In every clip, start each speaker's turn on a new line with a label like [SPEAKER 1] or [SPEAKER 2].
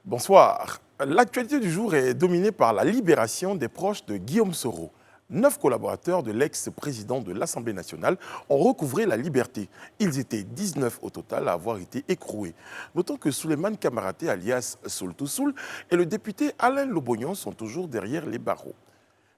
[SPEAKER 1] Bonsoir. L'actualité du jour est dominée par la libération des proches de Guillaume Soro. 9 collaborateurs de l'ex-président de l'Assemblée nationale ont recouvré la liberté. Ils étaient 19 au total à avoir été écroués. Notons que Souleymane Kamaraté, alias Soultou Soul, et le député Alain Lobognon sont toujours derrière les barreaux.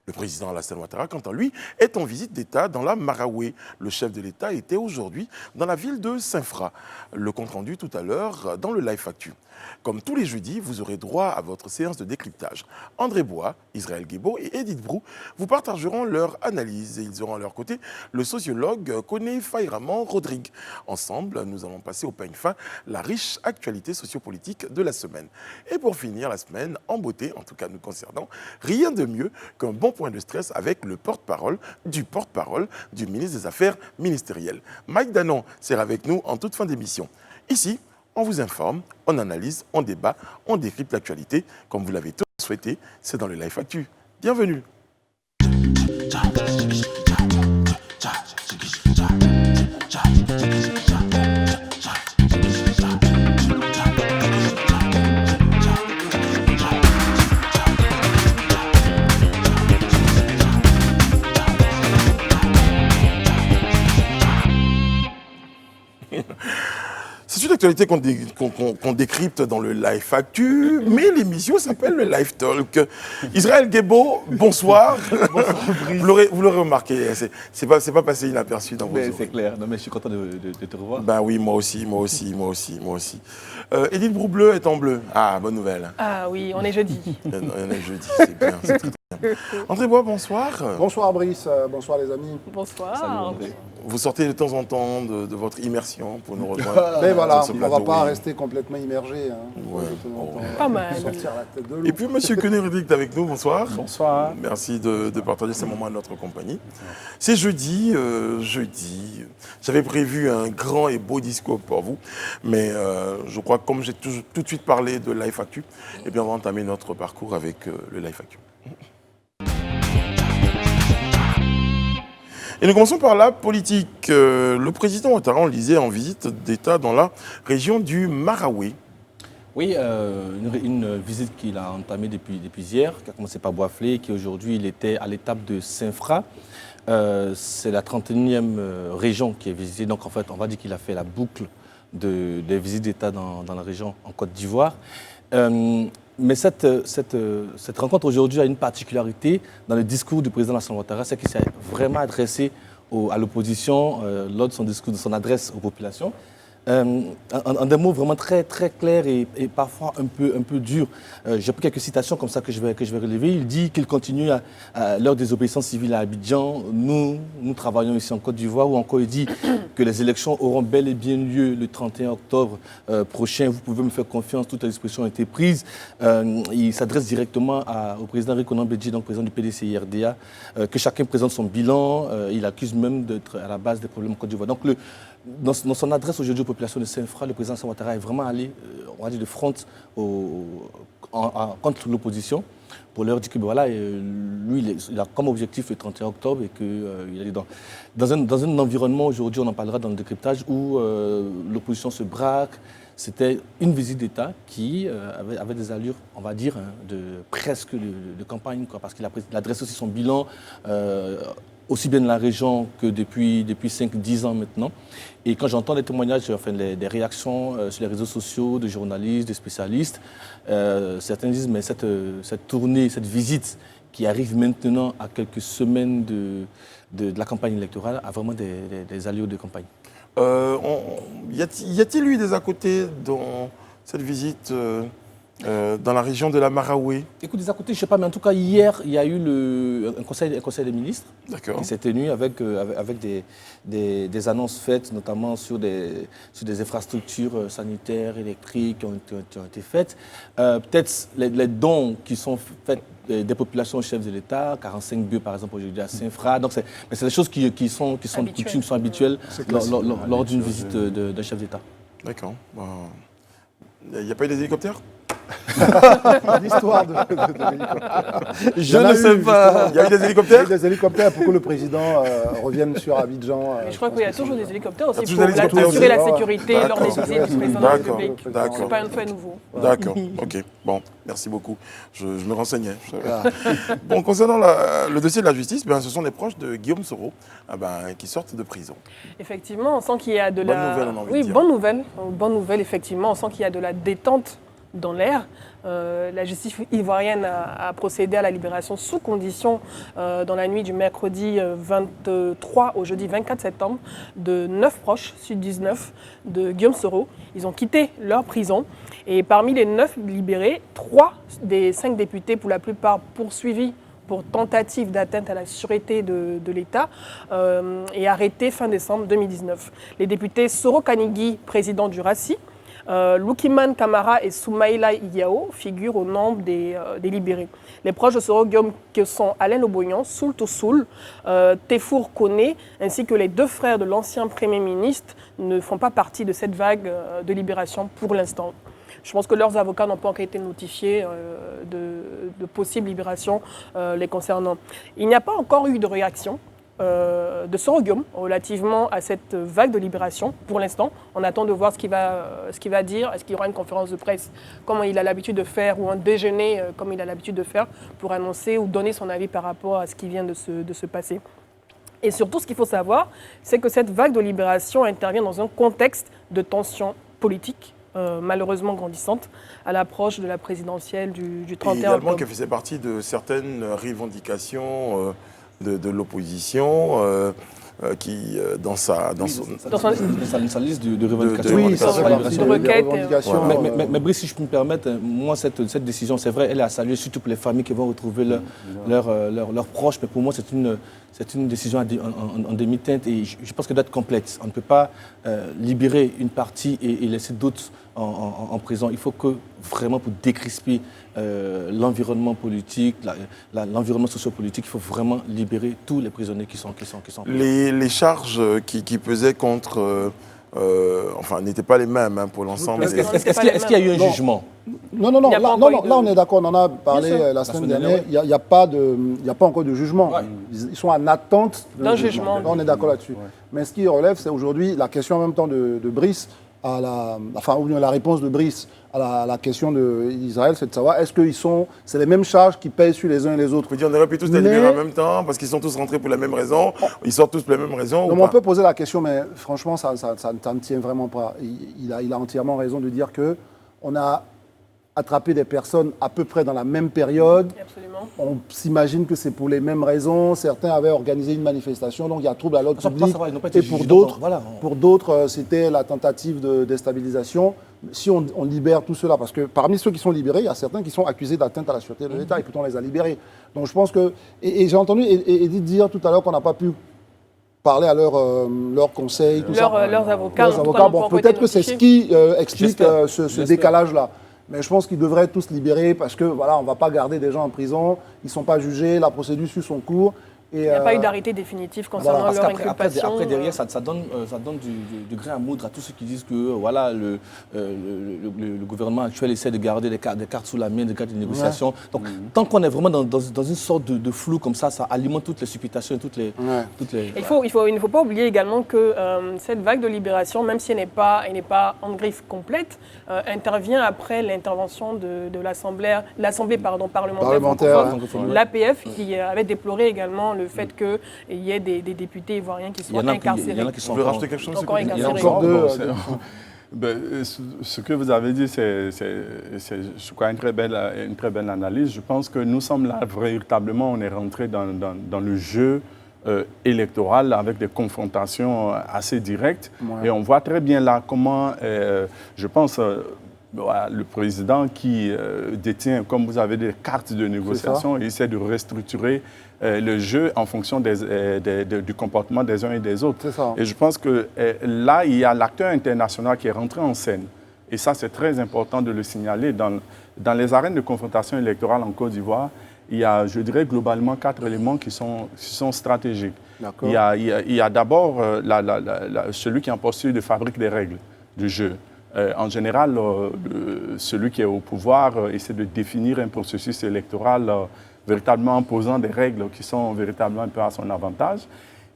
[SPEAKER 1] Le président Alassane Ouattara, quant à lui, est en visite d'État dans la Maraoué. Le chef de l'État était aujourd'hui dans la ville de Saint-Fra. Le compte rendu tout à l'heure dans le Live Actu. Comme tous les jeudis, vous aurez droit à votre séance de décryptage. André Bois, Israël Guébo et Edith Brou vous partageront leur analyse. Et ils auront à leur côté le sociologue Koné Fayraman Rodrigue. Ensemble, nous allons passer au peigne fin la riche actualité sociopolitique de la semaine. Et pour finir la semaine, en beauté, en tout cas nous concernant, rien de mieux qu'un bon point de stress avec le porte-parole du ministre des Affaires ministérielles. Mike Danon sera avec nous en toute fin d'émission. Ici, on vous informe, on analyse, on débat, on décrypte l'actualité. Comme vous l'avez tous souhaité, c'est dans le Live Actu. Bienvenue. C'est une actualité qu'on décrypte dans le Live Actu, mais l'émission s'appelle le Live Talk. Israël Guébo, bonsoir.
[SPEAKER 2] Bonsoir,
[SPEAKER 1] vous l'aurez remarqué, c'est pas passé inaperçu dans vos oreilles.
[SPEAKER 2] C'est clair, non, mais je suis content de te revoir.
[SPEAKER 1] Ben oui, moi aussi. Edith Broubleu est en bleu. Ah, bonne nouvelle.
[SPEAKER 3] Ah oui, on est jeudi.
[SPEAKER 1] On est jeudi, c'est bien, c'est très bien. André Bois, bonsoir.
[SPEAKER 4] Bonsoir Brice, bonsoir les amis.
[SPEAKER 3] Bonsoir.
[SPEAKER 2] Salut André.
[SPEAKER 1] Vous sortez de temps en temps de votre immersion pour nous rejoindre.
[SPEAKER 4] Mais voilà,
[SPEAKER 1] sur ce
[SPEAKER 4] on ne va
[SPEAKER 1] plateau,
[SPEAKER 4] pas
[SPEAKER 1] oui.
[SPEAKER 4] rester complètement immergé.
[SPEAKER 1] Ouais.
[SPEAKER 3] Pas mal.
[SPEAKER 4] Sortir la tête de l'eau.
[SPEAKER 1] Et puis, monsieur Koné Rodrigue est avec nous, bonsoir.
[SPEAKER 2] Bonsoir.
[SPEAKER 1] Merci de partager ces moments à notre compagnie. C'est jeudi. J'avais prévu un grand et beau discours pour vous, mais je crois que comme j'ai tout de suite parlé de Live Actu, eh bien, on va entamer notre parcours avec le Live Actu. Et nous commençons par la politique. Le président Ouattara, on le disait, en visite d'État dans la région du Maraoué.
[SPEAKER 2] Oui, une visite qu'il a entamée depuis hier, qui a commencé par Boisflé, qui aujourd'hui il était à l'étape de Saint-Fra. C'est la 31e région qui est visitée, donc en fait on va dire qu'il a fait la boucle des visites d'État dans la région en Côte d'Ivoire. Mais cette rencontre aujourd'hui a une particularité dans le discours du président Alassane Ouattara, c'est qu'il s'est vraiment adressé à l'opposition lors de son discours, de son adresse aux populations. En des mots vraiment très, très clairs et parfois un peu durs. J'ai pris quelques citations comme ça que je vais relever. Il dit qu'il continue à l'heure des obéissances civiles à Abidjan. Nous travaillons ici en Côte d'Ivoire, ou encore il dit que les élections auront bel et bien lieu le 31 octobre prochain. Vous pouvez me faire confiance, toutes les dispositions ont été prises. Il s'adresse directement au président Rikonan Bedji, donc président du PDCI-RDA, que chacun présente son bilan. Il accuse même d'être à la base des problèmes en Côte d'Ivoire. Donc dans son adresse aujourd'hui aux populations de Saint-Fra, le président Alassane Ouattara est vraiment allé, on va dire, de front contre l'opposition pour leur dire que voilà, lui, il a comme objectif le 31 octobre et qu'il est dans un environnement, aujourd'hui on en parlera dans le décryptage, où l'opposition se braque. C'était une visite d'État qui avait des allures, on va dire, de presque de campagne, quoi, parce qu'il a adressé aussi son bilan, aussi bien de la région que depuis 5-10 ans maintenant. Et quand j'entends des témoignages, enfin des réactions sur les réseaux sociaux, de journalistes, de spécialistes, certains disent mais cette tournée, cette visite qui arrive maintenant à quelques semaines de la campagne électorale a vraiment des allures de campagne.
[SPEAKER 1] Y a-t-il eu des à côté dans cette visite dans la région de la Maraoué?
[SPEAKER 2] Écoute, des à côté, je ne sais pas, mais en tout cas, hier, il y a eu un conseil des ministres qui s'est tenu avec des annonces faites, notamment sur des infrastructures sanitaires, électriques qui ont été faites. Peut-être les dons qui sont faits des populations aux chefs de l'État, 45 bœufs par exemple aujourd'hui à Saint-Fra. Donc c'est des choses qui sont coutumes, qui sont habituelles lors d'une visite d'un chef d'État.
[SPEAKER 1] D'accord. Il n'y a pas eu des hélicoptères?
[SPEAKER 4] L'histoire de l'hélicoptère.
[SPEAKER 2] Je ne sais pas.
[SPEAKER 1] Il y a eu des
[SPEAKER 4] Il y a
[SPEAKER 1] hélicoptères
[SPEAKER 4] eu des hélicoptères pour que le président revienne sur Abidjan.
[SPEAKER 3] Mais je crois qu'il y a toujours des hélicoptères aussi
[SPEAKER 1] toujours
[SPEAKER 3] pour
[SPEAKER 1] des hélicoptères
[SPEAKER 3] assurer la
[SPEAKER 4] aussi.
[SPEAKER 3] sécurité lors des
[SPEAKER 1] D'accord.
[SPEAKER 3] visites du président de la
[SPEAKER 1] D'accord.
[SPEAKER 3] République.
[SPEAKER 1] D'accord.
[SPEAKER 3] C'est pas un fait nouveau.
[SPEAKER 1] D'accord, ok. Bon, merci beaucoup. Je me renseignais.
[SPEAKER 4] Ah.
[SPEAKER 1] Bon, concernant le dossier de la justice, ben, ce sont les proches de Guillaume Soro qui sortent de prison.
[SPEAKER 3] Effectivement, on sent qu'il y a de
[SPEAKER 1] Bonne
[SPEAKER 3] la...
[SPEAKER 1] nouvelle, on a envie de
[SPEAKER 3] Oui,
[SPEAKER 1] dire.
[SPEAKER 3] bonne nouvelle, effectivement. On sent qu'il y a de la détente dans l'air. La justice ivoirienne a procédé à la libération sous condition dans la nuit du mercredi 23 au jeudi 24 septembre de 9 proches, sur 19, de Guillaume Soro. Ils ont quitté leur prison et parmi les 9 libérés, 3 des 5 députés, pour la plupart poursuivis pour tentative d'atteinte à la sûreté de l'État et arrêtés fin décembre 2019. Les députés Soro Kanigui, président du RACI, Lukiman Kamara et Soumaïla Yao figurent au nombre des libérés. Les proches de Soro Guillaume, que sont Alain Oboyan, Soul Toussoul, Tefour Kone, ainsi que les 2 frères de l'ancien Premier ministre, ne font pas partie de cette vague de libération pour l'instant. Je pense que leurs avocats n'ont pas encore été notifiés de possibles libérations les concernant. Il n'y a pas encore eu de réaction de Soro Guillaume relativement à cette vague de libération. Pour l'instant, on attend de voir ce qu'il va dire. Est-ce qu'il y aura une conférence de presse comme il a l'habitude de faire, ou un déjeuner comme il a l'habitude de faire, pour annoncer ou donner son avis par rapport à ce qui vient de se passer. Et surtout, ce qu'il faut savoir, c'est que cette vague de libération intervient dans un contexte de tension politique malheureusement grandissante à l'approche de la présidentielle du 31
[SPEAKER 1] Et également
[SPEAKER 3] octobre.
[SPEAKER 1] qui faisait partie de certaines revendications de l'opposition qui, dans sa
[SPEAKER 2] liste de revendications.
[SPEAKER 4] Oui, ça
[SPEAKER 1] de
[SPEAKER 4] fait partie
[SPEAKER 3] de
[SPEAKER 4] des
[SPEAKER 3] requêtes,
[SPEAKER 4] revendications.
[SPEAKER 2] Mais Brice, si je peux me permettre, moi, cette décision, c'est vrai, elle est à saluer, surtout pour les familles qui vont retrouver leurs proches. Mais pour moi, c'est une décision en demi-teinte et je pense qu'elle doit être complexe. On ne peut pas libérer une partie et laisser d'autres en prison. Il faut que, vraiment, pour décrisper l'environnement politique, l'environnement sociopolitique, il faut vraiment libérer tous les prisonniers qui sont
[SPEAKER 1] les charges qui pesaient contre... enfin, n'étaient pas les mêmes pour l'ensemble.
[SPEAKER 2] Est-ce qu'il y a eu un jugement?
[SPEAKER 4] Non.
[SPEAKER 3] Il n'y a pas encore eu de-
[SPEAKER 4] Là, on est d'accord. On en a parlé
[SPEAKER 3] Bien sûr.
[SPEAKER 4] la semaine
[SPEAKER 2] semaine
[SPEAKER 4] dernière. Il n'y a pas encore de jugement.
[SPEAKER 2] Ouais.
[SPEAKER 4] Ils sont en attente
[SPEAKER 3] D'un jugement.
[SPEAKER 4] Là, on est d'accord là-dessus. Mais ce qui relève, c'est aujourd'hui la question en même temps de Brice, ou bien la réponse de Brice à la question d'Israël, c'est de savoir est-ce que c'est les mêmes charges qui pèsent sur les uns et les autres.
[SPEAKER 1] On peut dire on aurait pu tous les
[SPEAKER 4] Mais-
[SPEAKER 1] libérer en même temps parce qu'ils sont tous rentrés pour la même raison, ils sortent tous pour la même raison.
[SPEAKER 4] Non,
[SPEAKER 1] ou
[SPEAKER 4] mais on
[SPEAKER 1] pas
[SPEAKER 4] peut poser la question, mais franchement, ça ne tient vraiment pas. Il a entièrement raison de dire qu'on a attrapé des personnes à peu près dans la même période.
[SPEAKER 3] Absolument.
[SPEAKER 4] On s'imagine que c'est pour les mêmes raisons. Certains avaient organisé une manifestation, donc il y a trouble à l'ordre
[SPEAKER 2] Ça peut pas
[SPEAKER 4] public.
[SPEAKER 2] savoir, ils n'ont pas été
[SPEAKER 4] Et pour
[SPEAKER 2] jugés,
[SPEAKER 4] d'autres,
[SPEAKER 2] donc, voilà.
[SPEAKER 4] c'était la tentative de déstabilisation. Si on libère tout cela, parce que parmi ceux qui sont libérés, il y a certains qui sont accusés d'atteinte à la sûreté de l'État, et pourtant on les a libérés. Donc je pense que... Et j'ai entendu Edith dire tout à l'heure qu'on n'a pas pu parler à leurs conseils, tout ça.
[SPEAKER 3] Leurs avocats.
[SPEAKER 4] Leurs
[SPEAKER 3] en tout
[SPEAKER 4] avocats,
[SPEAKER 3] cas, n'ont pas
[SPEAKER 4] bon,
[SPEAKER 3] encore
[SPEAKER 4] peut-être
[SPEAKER 3] été
[SPEAKER 4] que c'est ce
[SPEAKER 3] notifiés.
[SPEAKER 4] qui explique
[SPEAKER 2] J'espère.
[SPEAKER 4] ce
[SPEAKER 2] J'espère.
[SPEAKER 4] décalage-là. Mais je pense qu'ils devraient être tous libérés parce que voilà, on ne va pas garder des gens en prison, ils ne sont pas jugés, la procédure suit son cours. Et,
[SPEAKER 3] Il n'y a pas eu d'arrêté définitif concernant
[SPEAKER 4] voilà,
[SPEAKER 2] Parce
[SPEAKER 3] leur
[SPEAKER 2] qu'après
[SPEAKER 3] inculpation.
[SPEAKER 2] derrière, ça donne du grain à moudre à tous ceux qui disent que voilà, le gouvernement actuel essaie de garder des cartes sous la main, des cartes de négociation. Donc, tant qu'on est vraiment dans une sorte de flou comme ça alimente toutes les supputations, toutes les...
[SPEAKER 3] Il ne faut pas oublier également que cette vague de libération, même si elle n'est pas en griffe complète, intervient après l'intervention de l'Assemblée parlementaire francophone, l'APF, qui avait déploré également le fait qu'il y ait des députés ivoiriens qui soient incarcérés.
[SPEAKER 2] Il y en a qui sont
[SPEAKER 1] Vous voulez rajouter quelque chose
[SPEAKER 3] Encore
[SPEAKER 1] c'est que vous
[SPEAKER 3] incarcérés.
[SPEAKER 1] dites
[SPEAKER 4] encore deux.
[SPEAKER 5] Ce que vous avez dit, c'est, je crois, une très belle analyse. Je pense que nous sommes là, véritablement, on est rentré dans le jeu électoral avec des confrontations assez directes.
[SPEAKER 4] Ouais.
[SPEAKER 5] Et on voit très bien là comment, je pense, le président qui détient, comme vous avez des cartes de négociation, il essaie de restructurer le jeu en fonction du comportement des uns et des autres.
[SPEAKER 4] C'est ça.
[SPEAKER 5] Et je pense que là, il y a l'acteur international qui est rentré en scène. Et ça, c'est très important de le signaler. Dans les arènes de confrontation électorale en Côte d'Ivoire, il y a, je dirais, globalement 4 éléments qui sont stratégiques.
[SPEAKER 4] D'accord.
[SPEAKER 5] Il y a d'abord celui qui est en posture de fabrique des règles du jeu. En général, celui qui est au pouvoir essaie de définir un processus électoral véritablement en posant des règles qui sont véritablement un peu à son avantage.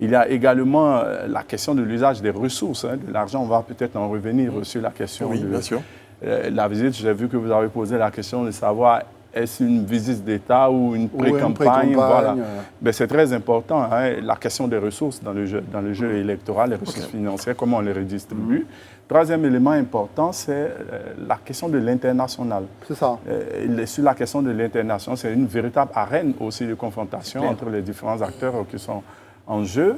[SPEAKER 5] Il y a également la question de l'usage des ressources, de l'argent. On va peut-être en revenir sur la question
[SPEAKER 1] Oui,
[SPEAKER 5] de
[SPEAKER 1] bien sûr.
[SPEAKER 5] la visite. J'ai vu que vous avez posé la question de savoir est-ce une visite d'État ou une pré-campagne. Voilà. Ben, c'est très important, la question des ressources dans le jeu électoral, les ressources financières, comment on les redistribue. Troisième élément important, c'est la question de l'international.
[SPEAKER 4] C'est ça.
[SPEAKER 5] Sur la question de l'international, c'est une véritable arène aussi de confrontation entre les différents acteurs qui sont en jeu.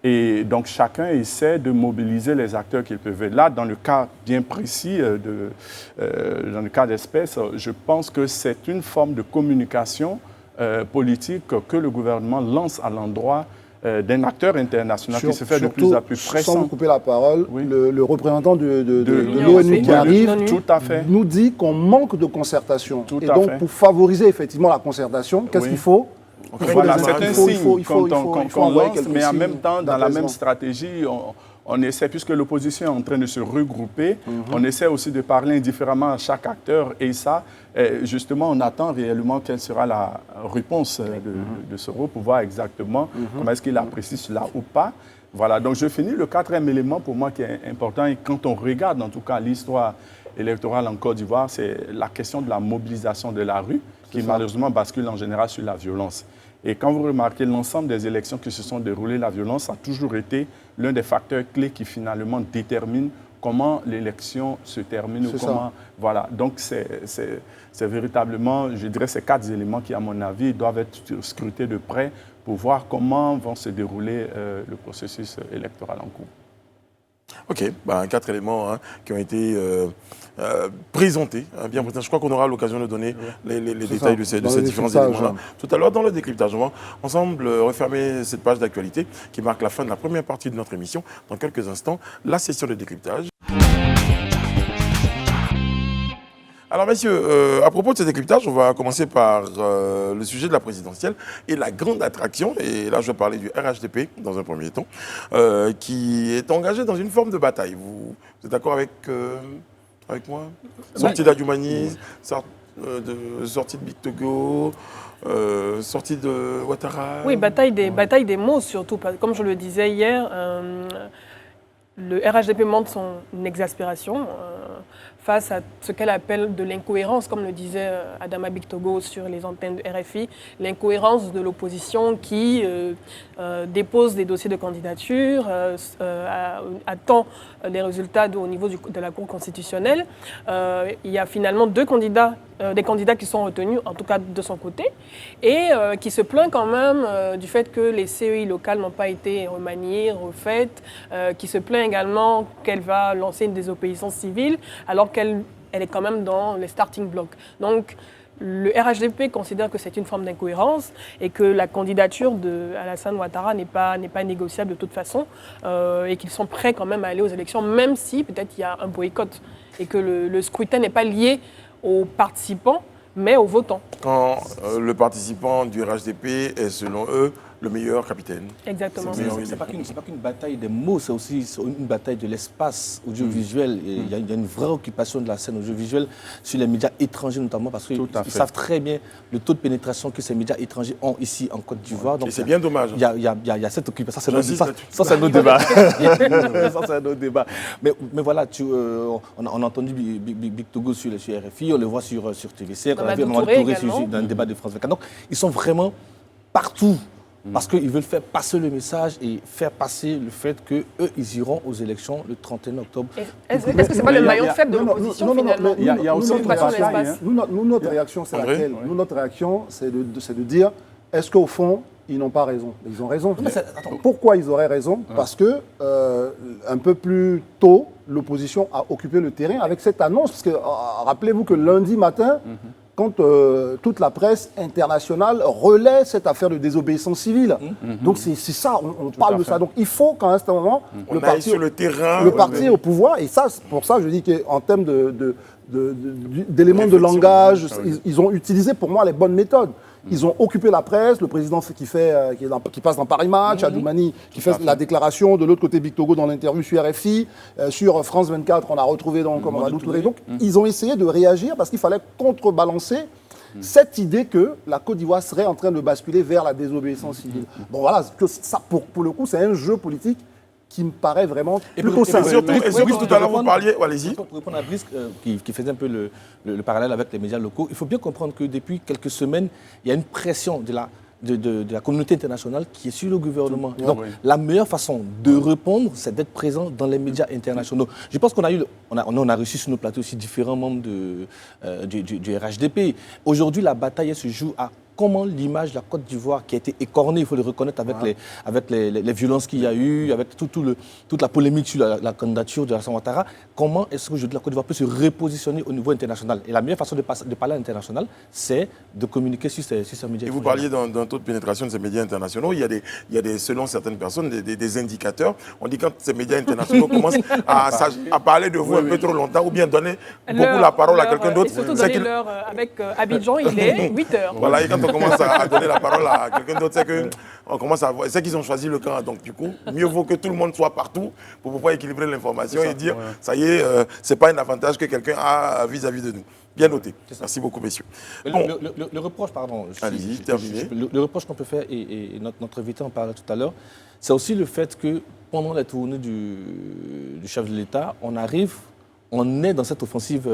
[SPEAKER 5] Et donc, chacun essaie de mobiliser les acteurs qu'il peut. Là, dans le cas bien précis, dans le cas d'espèce, je pense que c'est une forme de communication politique que le gouvernement lance à l'endroit d'un acteur international qui se fait de plus en plus pressant.
[SPEAKER 4] Sans vous couper la parole,
[SPEAKER 5] oui.
[SPEAKER 4] le représentant de l'ONU qui arrive
[SPEAKER 5] tout à fait.
[SPEAKER 4] nous dit qu'on manque de concertation.
[SPEAKER 5] Tout
[SPEAKER 4] et
[SPEAKER 5] à
[SPEAKER 4] donc,
[SPEAKER 5] fait.
[SPEAKER 4] pour favoriser effectivement la concertation, qu'est-ce qu'il faut?
[SPEAKER 5] Voilà, c'est un signe qu'on
[SPEAKER 4] envoyer
[SPEAKER 5] lance,
[SPEAKER 4] quelques
[SPEAKER 5] mais en
[SPEAKER 4] signes
[SPEAKER 5] même temps, dans la
[SPEAKER 4] d'apaisement.
[SPEAKER 5] même stratégie, on essaie, puisque l'opposition est en train de se regrouper, on essaie aussi de parler indifféremment à chaque acteur. Et ça, justement, on attend réellement quelle sera la réponse de Soro pour voir exactement comment est-ce qu'il apprécie cela ou pas. Voilà, donc je finis. Le quatrième élément pour moi qui est important, et quand on regarde en tout cas l'histoire électorale en Côte d'Ivoire, c'est la question de la mobilisation de la rue, qui malheureusement bascule en général sur la violence. Et quand vous remarquez l'ensemble des élections qui se sont déroulées, la violence a toujours été l'un des facteurs clés qui finalement détermine comment l'élection se termine. Ou comment, voilà. Donc c'est véritablement, je dirais, ces 4 éléments qui, à mon avis, doivent être scrutés de près pour voir comment vont se dérouler le processus électoral en cours.
[SPEAKER 1] Ok, 4 éléments qui ont été présentés, bien présentés. Je crois qu'on aura l'occasion de donner les détails de ces différents éléments-là tout à l'heure dans le décryptage. On va ensemble refermer cette page d'actualité qui marque la fin de la première partie de notre émission. Dans quelques instants, la session de décryptage. Alors messieurs, à propos de ce décryptage, on va commencer par le sujet de la présidentielle et la grande attraction, et là je vais parler du RHDP dans un premier temps, qui est engagé dans une forme de bataille. Vous êtes d'accord avec moi? Sortie d'Adjoumani, sortie de Big Togo, sortie de Ouattara.
[SPEAKER 3] Oui, bataille des mots surtout. Comme je le disais hier, le RHDP montre son exaspération face à ce qu'elle appelle de l'incohérence, comme le disait Adama Bictogo sur les antennes de RFI, l'incohérence de l'opposition qui dépose des dossiers de candidature, attend les résultats au niveau de la Cour constitutionnelle. Il y a finalement des candidats qui sont retenus, en tout cas de son côté, et qui se plaint quand même du fait que les CEI locales n'ont pas été remaniées, refaites, qui se plaint également qu'elle va lancer une désobéissance civile, alors qu'elle est quand même dans les starting blocks. Donc, le RHDP considère que c'est une forme d'incohérence et que la candidature d'Alassane Ouattara n'est pas négociable de toute façon et qu'ils sont prêts quand même à aller aux élections, même si peut-être il y a un boycott et que le scrutin n'est pas lié aux participants, mais aux votants.
[SPEAKER 1] Quand le participant du RHDP est, selon eux, le meilleur capitaine.
[SPEAKER 3] Exactement.
[SPEAKER 2] C'est pas qu'une bataille des mots, c'est aussi une bataille de l'espace audiovisuel. Il y a une vraie occupation de la scène audiovisuelle sur les médias étrangers notamment, parce qu'ils savent très bien le taux de pénétration que ces médias étrangers ont ici en Côte d'Ivoire.
[SPEAKER 1] Et c'est bien dommage.
[SPEAKER 2] Il y a cette occupation. Ça, c'est un autre débat. Ça, c'est un autre débat. Mais voilà, on a entendu Big Togo sur RFI, on le voit sur TVC, on a vu Mamadou Touré dans un débat de France 24. Donc, ils sont vraiment partout. Parce qu'ils veulent faire passer le message et faire passer le fait qu'eux, ils iront aux élections le 31 octobre.
[SPEAKER 3] Est-ce que ce n'est pas le maillon faible de l'opposition finalement?
[SPEAKER 5] Il y a aussi
[SPEAKER 4] notre réaction, c'est laquelle? Nous, notre réaction, c'est de dire, est-ce qu'au fond, ils n'ont pas raison? Ils ont raison. Pourquoi ils auraient raison? Parce que, un peu plus tôt, l'opposition a occupé le terrain avec cette annonce. Parce que, rappelez-vous que lundi matin, quand toute la presse internationale relaie cette affaire de désobéissance civile. Donc c'est ça, on parle de ça. Donc il faut qu'à un certain moment, le parti au pouvoir, et ça, pour ça je dis qu'en termes d'éléments de langage, ils ont utilisé pour moi les bonnes méthodes. Ils ont occupé la presse, le président qui passe dans Paris Match, Adoumani qui fait la déclaration, de l'autre côté Big Togo dans l'interview sur RFI, sur France 24 on a retrouvé donc Mamadou Touré. Donc ils ont essayé de réagir parce qu'il fallait contrebalancer cette idée que la Côte d'Ivoire serait en train de basculer vers la désobéissance civile. Bon voilà, que ça, pour le coup c'est un jeu politique qui me paraît vraiment plutôt simple.
[SPEAKER 1] Et surtout tout à l'heure vous parliez, allez-y.
[SPEAKER 2] Pour répondre à Brice, qui faisait un peu le parallèle avec les médias locaux, il faut bien comprendre que depuis quelques semaines, il y a une pression de la communauté internationale qui est sur le gouvernement. Donc, la meilleure façon de répondre, c'est d'être présent dans les médias internationaux. Je pense qu'on a reçu sur nos plateaux aussi différents membres du RHDP. Aujourd'hui, la bataille se joue à comment l'image de la Côte d'Ivoire, qui a été écornée, il faut le reconnaître, avec les violences qu'il y a eu, avec toute la polémique sur la candidature de Alassane Ouattara, comment est-ce qu'aujourd'hui la Côte d'Ivoire peut se repositionner au niveau international? Et la meilleure façon de parler à l'international, c'est de communiquer sur ces médias.
[SPEAKER 1] Et vous parliez d'un taux de pénétration de ces médias internationaux. Il y a des selon certaines personnes, des indicateurs. On dit quand ces médias internationaux commencent à parler de vous un peu trop longtemps ou bien donner beaucoup la parole à quelqu'un d'autre.
[SPEAKER 3] Et surtout donner l'heure avec Abidjan, il est 8h.
[SPEAKER 1] Voilà, et quand on commence à donner la parole à quelqu'un d'autre, c'est qu'ils ont choisi le camp. Donc du coup, mieux vaut que tout le monde soit partout pour pouvoir équilibrer l'information et dire, ça y est, c'est pas un avantage que quelqu'un a vis-à-vis de nous. Bien noté. Merci beaucoup, messieurs.
[SPEAKER 2] Bon. Le reproche, pardon.
[SPEAKER 1] Allez-y, terminé.
[SPEAKER 2] Le reproche qu'on peut faire, et notre invité en parlait tout à l'heure, c'est aussi le fait que pendant la tournée du chef de l'État, on est dans cette offensive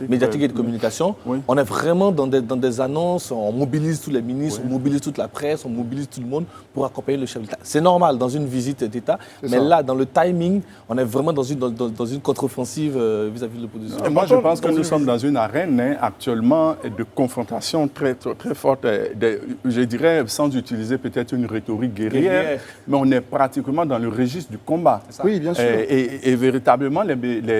[SPEAKER 2] médiatique et de communication. Oui. On est vraiment dans des annonces, on mobilise tous les ministres, on mobilise toute la presse, on mobilise tout le monde pour accompagner le chef de l'État. C'est normal dans une visite d'État, mais là, dans le timing, on est vraiment dans une contre-offensive vis-à-vis de l'opposition.
[SPEAKER 5] Moi, je pense que nous sommes dans une arène actuellement de confrontation très, très, très forte, je dirais, sans utiliser peut-être une rhétorique guerrière, mais on est pratiquement dans le registre du combat.
[SPEAKER 4] Oui, bien sûr.
[SPEAKER 5] Et véritablement,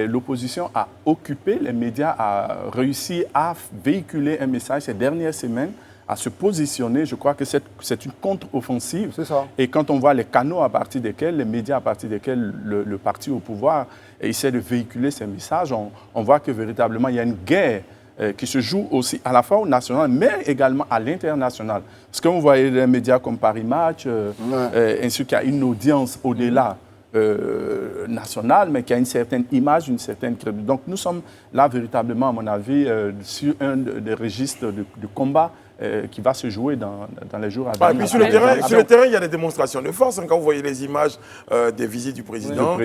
[SPEAKER 5] l'opposition a occupé, les médias a réussi à véhiculer un message ces dernières semaines, à se positionner. Je crois que c'est une contre-offensive.
[SPEAKER 4] C'est ça.
[SPEAKER 5] Et quand on voit les canaux à partir desquels, les médias à partir desquels le parti au pouvoir essaie de véhiculer ces messages, on voit que véritablement il y a une guerre qui se joue aussi à la fois au national, mais également à l'international. Parce que vous voyez des médias comme Paris Match, ainsi qu'il y a une audience au-delà nationale, mais qui a une certaine image, une certaine crédibilité. Donc nous sommes là véritablement, à mon avis, sur un des registres de combat qui va se jouer dans les jours à venir.
[SPEAKER 1] Et puis sur le terrain, il y a des démonstrations de force. Quand vous voyez les images des visites du président,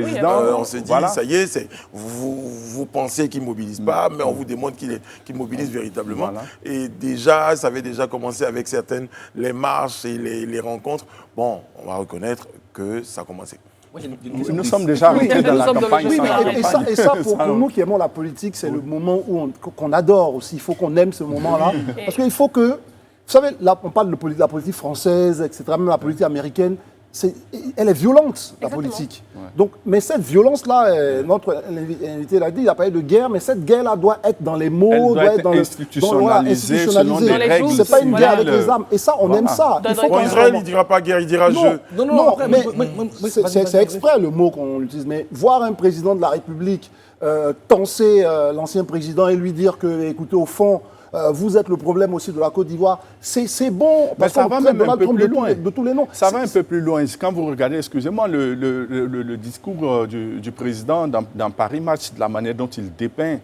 [SPEAKER 1] on se dit, ça y est, vous pensez qu'il ne mobilise pas, mais on vous démontre qu'il mobilise véritablement. Voilà. Et déjà, ça avait déjà commencé avec les marches et les rencontres. Bon, on va reconnaître que ça a commencé.
[SPEAKER 5] Nous sommes déjà rentrés dans la campagne.
[SPEAKER 4] Et ça, pour nous qui aimons la politique, c'est le moment qu'on adore aussi. Il faut qu'on aime ce moment-là. Parce qu'il faut que... Vous savez, là, on parle de la politique française, etc., même la politique américaine. Elle est violente, la politique. Donc, mais cette violence-là, notre invité l'a dit, il a parlé de guerre, mais cette guerre-là doit être dans les mots,
[SPEAKER 5] elle doit être institutionnalisée.
[SPEAKER 4] Selon des règles. C'est pas une guerre avec les armes. Et ça, on aime ça.
[SPEAKER 1] Israël, il ne dira pas guerre, il dira jeu.
[SPEAKER 4] Non, mais c'est exprès le mot qu'on utilise. Mais voir un président de la République tenser l'ancien président et lui dire que, écoutez, au fond, vous êtes le problème aussi de la Côte d'Ivoire. C'est bon, parce
[SPEAKER 5] ça va même un peu plus loin.
[SPEAKER 4] De tous les noms.
[SPEAKER 5] Ça va un peu plus loin. Quand vous regardez, excusez-moi, le discours du président dans Paris Match, de la manière dont il dépeint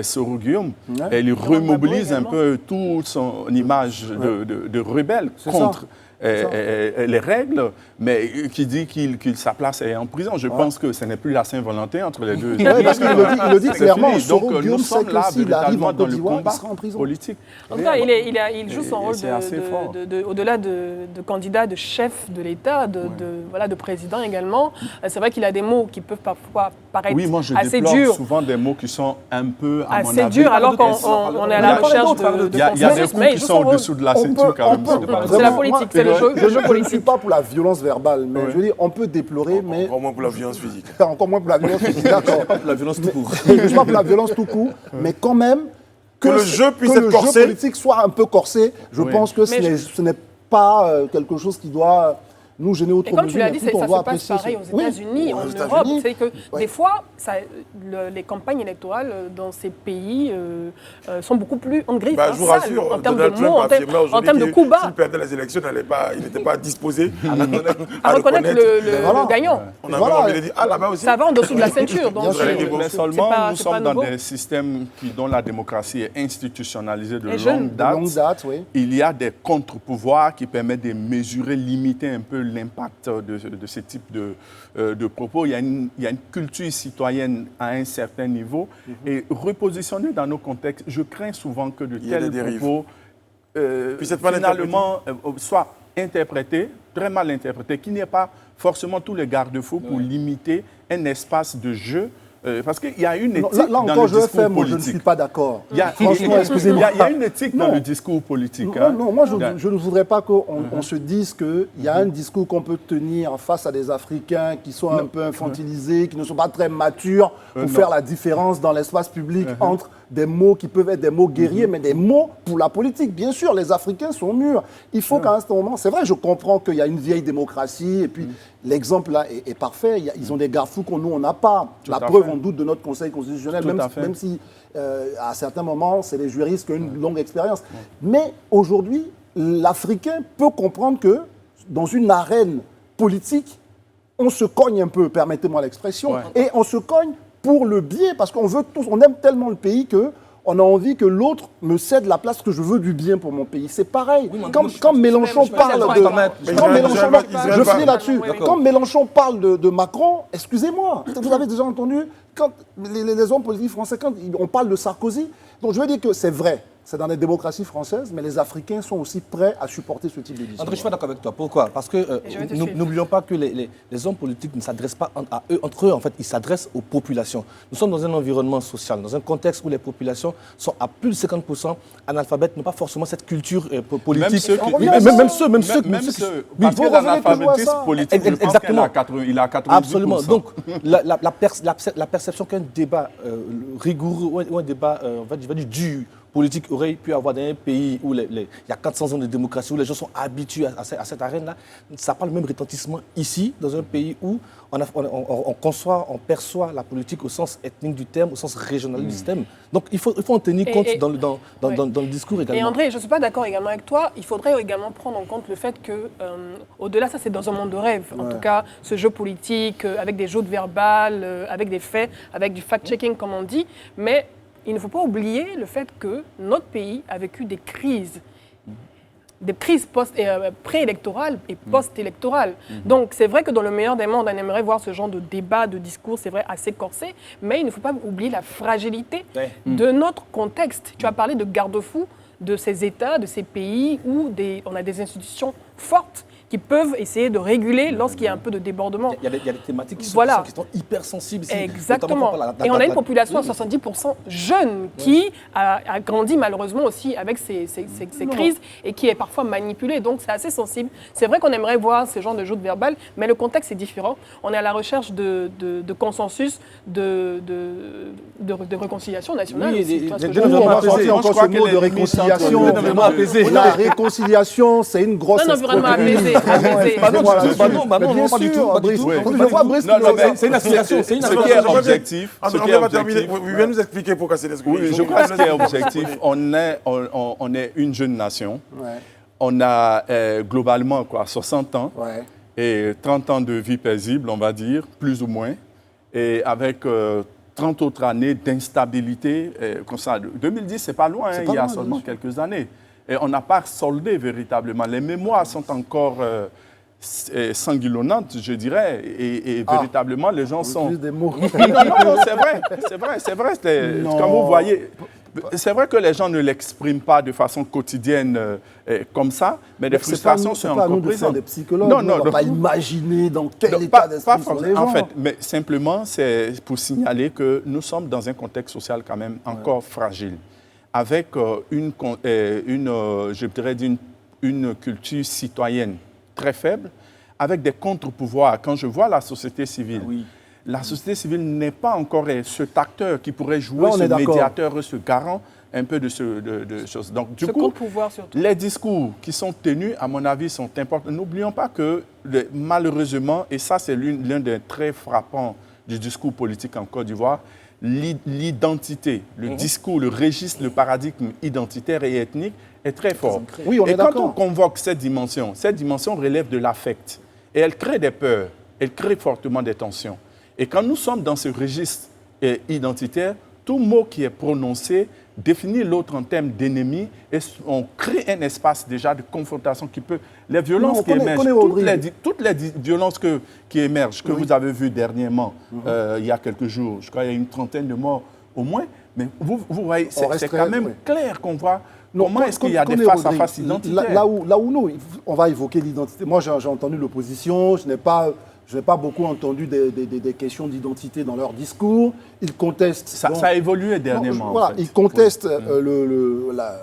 [SPEAKER 5] Soro Guillaume, il remobilise un peu toute son image de rebelle contre les règles, mais qui dit que sa place est en prison. Je pense que ce n'est plus la Saint-Valentin entre les deux.
[SPEAKER 4] Oui, parce qu'il le dit clairement.
[SPEAKER 5] Donc nous sommes là véritablement dans le combat politique.
[SPEAKER 3] En tout cas, il joue son rôle au-delà de candidat, de chef de l'État, de président également. C'est vrai qu'il a des mots qui peuvent parfois paraître assez durs.
[SPEAKER 5] Oui, moi je déplore souvent des mots qui sont un peu, à mon avis...
[SPEAKER 3] Assez durs, alors qu'on est à la recherche de consensus.
[SPEAKER 5] Il y a des coups qui sont au-dessous de la ceinture quand même.
[SPEAKER 3] C'est la politique, c'est le jeu politique.
[SPEAKER 4] Je ne suis pas pour la violence verbale, mais je veux dire, on peut déplorer, mais...
[SPEAKER 1] Encore moins pour la violence physique.
[SPEAKER 4] Encore moins pour la violence physique, d'accord.
[SPEAKER 2] Pas pour la violence tout court.
[SPEAKER 4] Je ne suis pas pour la violence tout court, mais quand même...
[SPEAKER 1] Que le jeu puisse être corsé.
[SPEAKER 4] Que le jeu politique soit un peu corsé, je pense que ce n'est pas quelque chose qui doit nous, jeunes
[SPEAKER 3] Et
[SPEAKER 4] autres
[SPEAKER 3] comme tu l'as dit,
[SPEAKER 4] tout on
[SPEAKER 3] ça
[SPEAKER 4] doit
[SPEAKER 3] se passe
[SPEAKER 4] apprécier
[SPEAKER 3] pareil aux
[SPEAKER 4] Oui,
[SPEAKER 3] États-Unis,
[SPEAKER 4] aux
[SPEAKER 3] en
[SPEAKER 4] États-Unis.
[SPEAKER 3] Europe. C'est que
[SPEAKER 4] Ouais.
[SPEAKER 3] des fois, les campagnes électorales dans ces pays sont beaucoup plus en griffe,
[SPEAKER 1] Bah, je vous
[SPEAKER 3] sales,
[SPEAKER 1] rassure,
[SPEAKER 3] en termes
[SPEAKER 1] Donald
[SPEAKER 3] de mots,
[SPEAKER 1] Trump affirmait
[SPEAKER 3] en termes de
[SPEAKER 1] aujourd'hui
[SPEAKER 3] coups
[SPEAKER 1] que s'il
[SPEAKER 3] bas,
[SPEAKER 1] perdait les élections, il n'était pas disposé
[SPEAKER 3] à reconnaître
[SPEAKER 4] voilà.
[SPEAKER 3] le gagnant.
[SPEAKER 1] On a
[SPEAKER 4] Voilà.
[SPEAKER 1] même envie de dire, ah là-bas aussi.
[SPEAKER 3] Ça va en dessous de la ceinture. Donc,
[SPEAKER 4] Bien sûr.
[SPEAKER 5] Mais seulement, nous
[SPEAKER 3] c'est
[SPEAKER 5] sommes
[SPEAKER 3] pas
[SPEAKER 5] dans
[SPEAKER 3] nouveau.
[SPEAKER 5] des systèmes dont la démocratie est institutionnalisée de
[SPEAKER 3] Et jeune.
[SPEAKER 5] longue date.
[SPEAKER 4] Oui.
[SPEAKER 5] Il y a des contre-pouvoirs qui permettent de mesurer, limiter un peu l'impact de ce type de propos. Il y a une culture citoyenne à un certain niveau. Et repositionner dans nos contextes, je crains souvent que de
[SPEAKER 1] Il y a des
[SPEAKER 5] tels
[SPEAKER 1] dérives.
[SPEAKER 5] propos
[SPEAKER 1] Puis cette mal
[SPEAKER 5] finalement soient interprétés, très mal interprétés, qu'il n'y ait pas forcément tous les garde-fous pour limiter un espace de jeu. Parce qu'il y a une éthique
[SPEAKER 4] Là
[SPEAKER 5] dans
[SPEAKER 4] encore,
[SPEAKER 5] le
[SPEAKER 4] je vais
[SPEAKER 5] discours
[SPEAKER 4] faire, moi, je ne
[SPEAKER 5] politique.
[SPEAKER 4] suis pas d'accord.
[SPEAKER 5] Franchement,
[SPEAKER 4] excusez-moi.
[SPEAKER 5] il y a une éthique dans
[SPEAKER 4] Non.
[SPEAKER 5] le discours politique.
[SPEAKER 4] Non, moi, je ne voudrais pas qu'on se dise qu'il y a un discours qu'on peut tenir face à des Africains qui sont un peu infantilisés, qui ne sont pas très matures pour faire la différence dans l'espace public entre des mots qui peuvent être des mots guerriers, mais des mots pour la politique. Bien sûr, les Africains sont mûrs. Il faut qu'à un certain moment, c'est vrai, je comprends qu'il y a une vieille démocratie, et puis l'exemple là est parfait. Ils ont des garde-fous que nous, on n'a pas. La preuve, on doute de notre Conseil constitutionnel, même si à certains moments, c'est les juristes qui ont une longue expérience. Mais aujourd'hui, l'Africain peut comprendre que dans une arène politique, on se cogne un peu, permettez-moi l'expression, et on se cogne pour le bien, parce qu'on veut tous, on aime tellement le pays que on a envie que l'autre me cède la place que je veux du bien pour mon pays. C'est pareil. Quand Mélenchon parle je finis là-dessus. Quand Mélenchon parle de Macron, excusez-moi, vous avez déjà entendu quand les hommes politiques français, quand on parle de Sarkozy, donc je veux dire que c'est vrai. C'est dans les démocraties françaises, mais les Africains sont aussi prêts à supporter ce type de discours.
[SPEAKER 2] André, je suis pas d'accord avec toi. Pourquoi? Parce que n'oublions pas que les hommes politiques ne s'adressent pas à eux, entre eux, en fait, ils s'adressent aux populations. Nous sommes dans un environnement social, dans un contexte où les populations sont à plus de 50% analphabètes, n'ont pas forcément cette culture politique.
[SPEAKER 5] Même ceux. Parce que l'analphabétisme politique, je pense qu'il a 90%.
[SPEAKER 2] Absolument. Donc, la perception qu'un débat rigoureux ou un débat, dur, politique aurait pu avoir dans un pays où il y a 400 ans de démocratie, où les gens sont habitués à cette arène-là, ça n'a pas le même retentissement ici, dans un pays où on perçoit la politique au sens ethnique du terme, au sens régional du terme. Donc il faut en tenir compte dans le discours également.
[SPEAKER 3] Et André, je ne suis pas d'accord également avec toi. Il faudrait également prendre en compte le fait que, au-delà, ça c'est dans un monde de rêve. En tout cas, ce jeu politique, avec des jeux de verbal, avec des faits, avec du fact-checking comme on dit, mais il ne faut pas oublier le fait que notre pays a vécu des crises préélectorales et post-électorales. Donc c'est vrai que dans le meilleur des mondes, on aimerait voir ce genre de débat, de discours, c'est vrai, assez corsé, mais il ne faut pas oublier la fragilité de notre contexte. Tu as parlé de garde-fous de ces États, de ces pays où on a des institutions fortes qui peuvent essayer de réguler lorsqu'il y a un peu de débordement.
[SPEAKER 2] Il y a des thématiques qui sont hyper sensibles.
[SPEAKER 3] Exactement. Et on a une population à 70% jeune qui a grandi malheureusement aussi avec ces crises et qui est parfois manipulée. Donc c'est assez sensible. C'est vrai qu'on aimerait voir ce genre de jeu de verbal, mais le contexte est différent. On est à la recherche de consensus, de réconciliation nationale.
[SPEAKER 4] On va sortir encore ce mot de réconciliation. La réconciliation, c'est une grosse
[SPEAKER 3] environnement apaisé.
[SPEAKER 2] C'est une aspiration.
[SPEAKER 5] Ce qui est objectif.
[SPEAKER 1] Vous venez nous expliquer pourquoi c'est les
[SPEAKER 5] Oui, je crois que ce qui est objectif, on est une jeune nation. On a globalement 60 ans et 30 ans de vie paisible, on va dire, plus ou moins, et avec 30 autres années d'instabilité. Comme ça. 2010, c'est pas loin, il y a seulement quelques années. Et on n'a pas soldé véritablement. Les mémoires sont encore sanguinolentes, je dirais, et véritablement, les gens sont...
[SPEAKER 4] Des mots.
[SPEAKER 5] Non, c'est vrai. Comme vous voyez, c'est vrai que les gens ne l'expriment pas de façon quotidienne comme ça, mais des frustrations sont encore présentes.
[SPEAKER 4] Des psychologues, on ne va pas imaginer dans quel état d'esprit sont les gens.
[SPEAKER 5] En fait, mais simplement, c'est pour signaler que nous sommes dans un contexte social quand même encore fragile, avec je dirais une culture citoyenne très faible, avec des contre-pouvoirs. Quand je vois la société civile, la société civile n'est pas encore cet acteur qui pourrait jouer
[SPEAKER 4] Là, on
[SPEAKER 5] ce
[SPEAKER 4] est d'accord.
[SPEAKER 5] médiateur, ce garant un peu de choses. Donc, du
[SPEAKER 3] Ce
[SPEAKER 5] coup,
[SPEAKER 3] contre-pouvoir surtout.
[SPEAKER 5] les discours qui sont tenus, à mon avis, sont importants. N'oublions pas que, malheureusement, et ça, c'est l'un des traits frappants du discours politique en Côte d'Ivoire, l'identité, le discours, le registre, le paradigme identitaire et ethnique est très fort.
[SPEAKER 4] Oui, on est
[SPEAKER 5] et quand
[SPEAKER 4] d'accord.
[SPEAKER 5] on convoque cette dimension relève de l'affect. Et elle crée des peurs, elle crée fortement des tensions. Et quand nous sommes dans ce registre identitaire, tout mot qui est prononcé définit l'autre en termes d'ennemi et on crée un espace déjà de confrontation qui peut... Les violences
[SPEAKER 4] Non,
[SPEAKER 5] qui émergent,
[SPEAKER 4] Rodrigue.
[SPEAKER 5] toutes les violences qui émergent, que vous avez vues dernièrement, il y a quelques jours, je crois qu'il y a une trentaine de morts au moins, mais vous voyez, c'est quand même clair qu'on voit comment est-ce qu'il y a des face-à-face identitaires.
[SPEAKER 4] Là où nous, on va évoquer l'identité. Moi, j'ai entendu l'opposition, je n'ai pas beaucoup entendu des questions d'identité dans leur discours. Ils contestent.
[SPEAKER 5] Ça a évolué dernièrement.
[SPEAKER 4] Voilà,
[SPEAKER 5] en fait.
[SPEAKER 4] ils contestent
[SPEAKER 1] La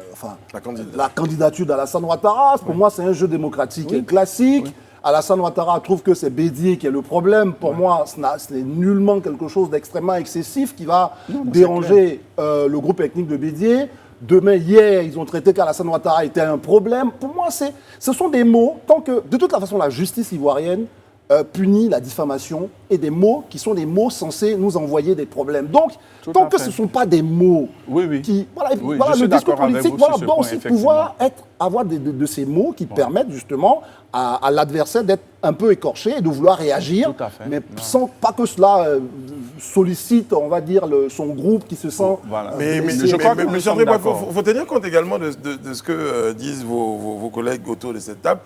[SPEAKER 4] la candidature d'Alassane Ouattara. Pour moi, c'est un jeu démocratique classique. Alassane Ouattara trouve que c'est Bédié qui est le problème. Pour moi, ce n'est nullement quelque chose d'extrêmement excessif qui va déranger le groupe ethnique de Bédié. Hier, ils ont traité qu'Alassane Ouattara était un problème. Pour moi, ce sont des mots, tant que, de toute façon, la justice ivoirienne punit la diffamation et des mots qui sont des mots censés nous envoyer des problèmes. Donc, tant que ce ne sont pas des mots qui... Voilà, le discours politique doit aussi pouvoir avoir de ces mots qui permettent justement à l'adversaire d'être un peu écorché et de vouloir réagir, mais sans pas que cela sollicite, on va dire, son groupe qui se sent...
[SPEAKER 1] Mais M. André, il faut tenir compte également de ce que disent vos collègues autour de cette table.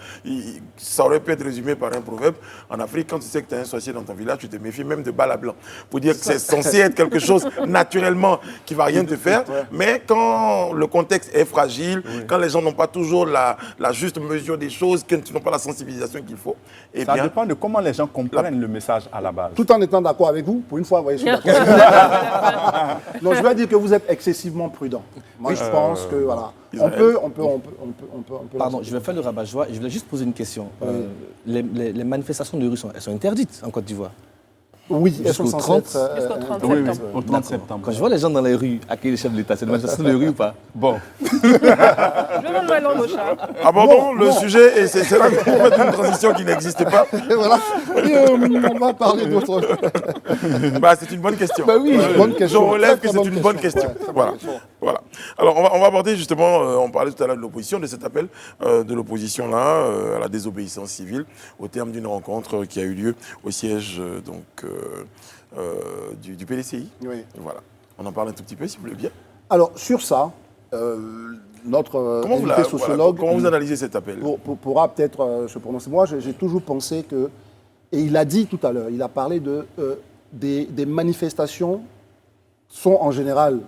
[SPEAKER 1] Ça aurait pu être résumé par un proverbe. En Afrique, quand tu sais que tu as un sorcier dans ton village, tu te méfies même de balles à blanc. Pour dire que c'est censé être quelque chose naturellement qui ne va rien te faire. Mais quand le contexte est fragile, quand les gens n'ont pas toujours la juste mesure des choses, qu'ils n'ont pas la sensibilisation qu'il faut,
[SPEAKER 5] ça dépend de comment les gens comprennent le message à la base.
[SPEAKER 4] Tout en étant d'accord avec vous, pour une fois, vous voyez, je suis d'accord. Non, je vais dire que vous êtes excessivement prudent. Moi, je pense que, voilà, on peut.
[SPEAKER 2] Pardon, je vais faire le rabat-joie et je voulais juste poser une question. Les manifestations de rue, elles sont interdites en Côte d'Ivoire?
[SPEAKER 4] Oui, elles sont
[SPEAKER 2] Jusqu'au
[SPEAKER 4] censées être...
[SPEAKER 3] Jusqu'au 30 septembre.
[SPEAKER 5] Au 30 septembre.
[SPEAKER 2] Quand je vois les gens dans les rues accueillir le chef de l'État, c'est une manifestation de rue ou pas?
[SPEAKER 5] Bon.
[SPEAKER 3] Je demande ma langue au chat.
[SPEAKER 1] Abordons le sujet et c'est là qu'on va mettre une transition qui n'existe pas.
[SPEAKER 4] Voilà. Et, on va parler d'autres...
[SPEAKER 1] C'est une bonne question.
[SPEAKER 4] Oui, bonne question.
[SPEAKER 1] Je relève que c'est une bonne question. Voilà. Alors, on va aborder justement, on parlait tout à l'heure de l'opposition, de cet appel de l'opposition là, à la désobéissance civile, au terme d'une rencontre qui a eu lieu au siège du PDCI.
[SPEAKER 4] Oui.
[SPEAKER 1] Voilà. On en parle un tout petit peu, si vous voulez bien.
[SPEAKER 4] Alors, sur ça, notre invité sociologue...
[SPEAKER 1] Comment vous analysez cet appel?
[SPEAKER 4] Pourra peut-être se prononcer. Moi, j'ai toujours pensé que... Et il a dit tout à l'heure, il a parlé des manifestations sont en général...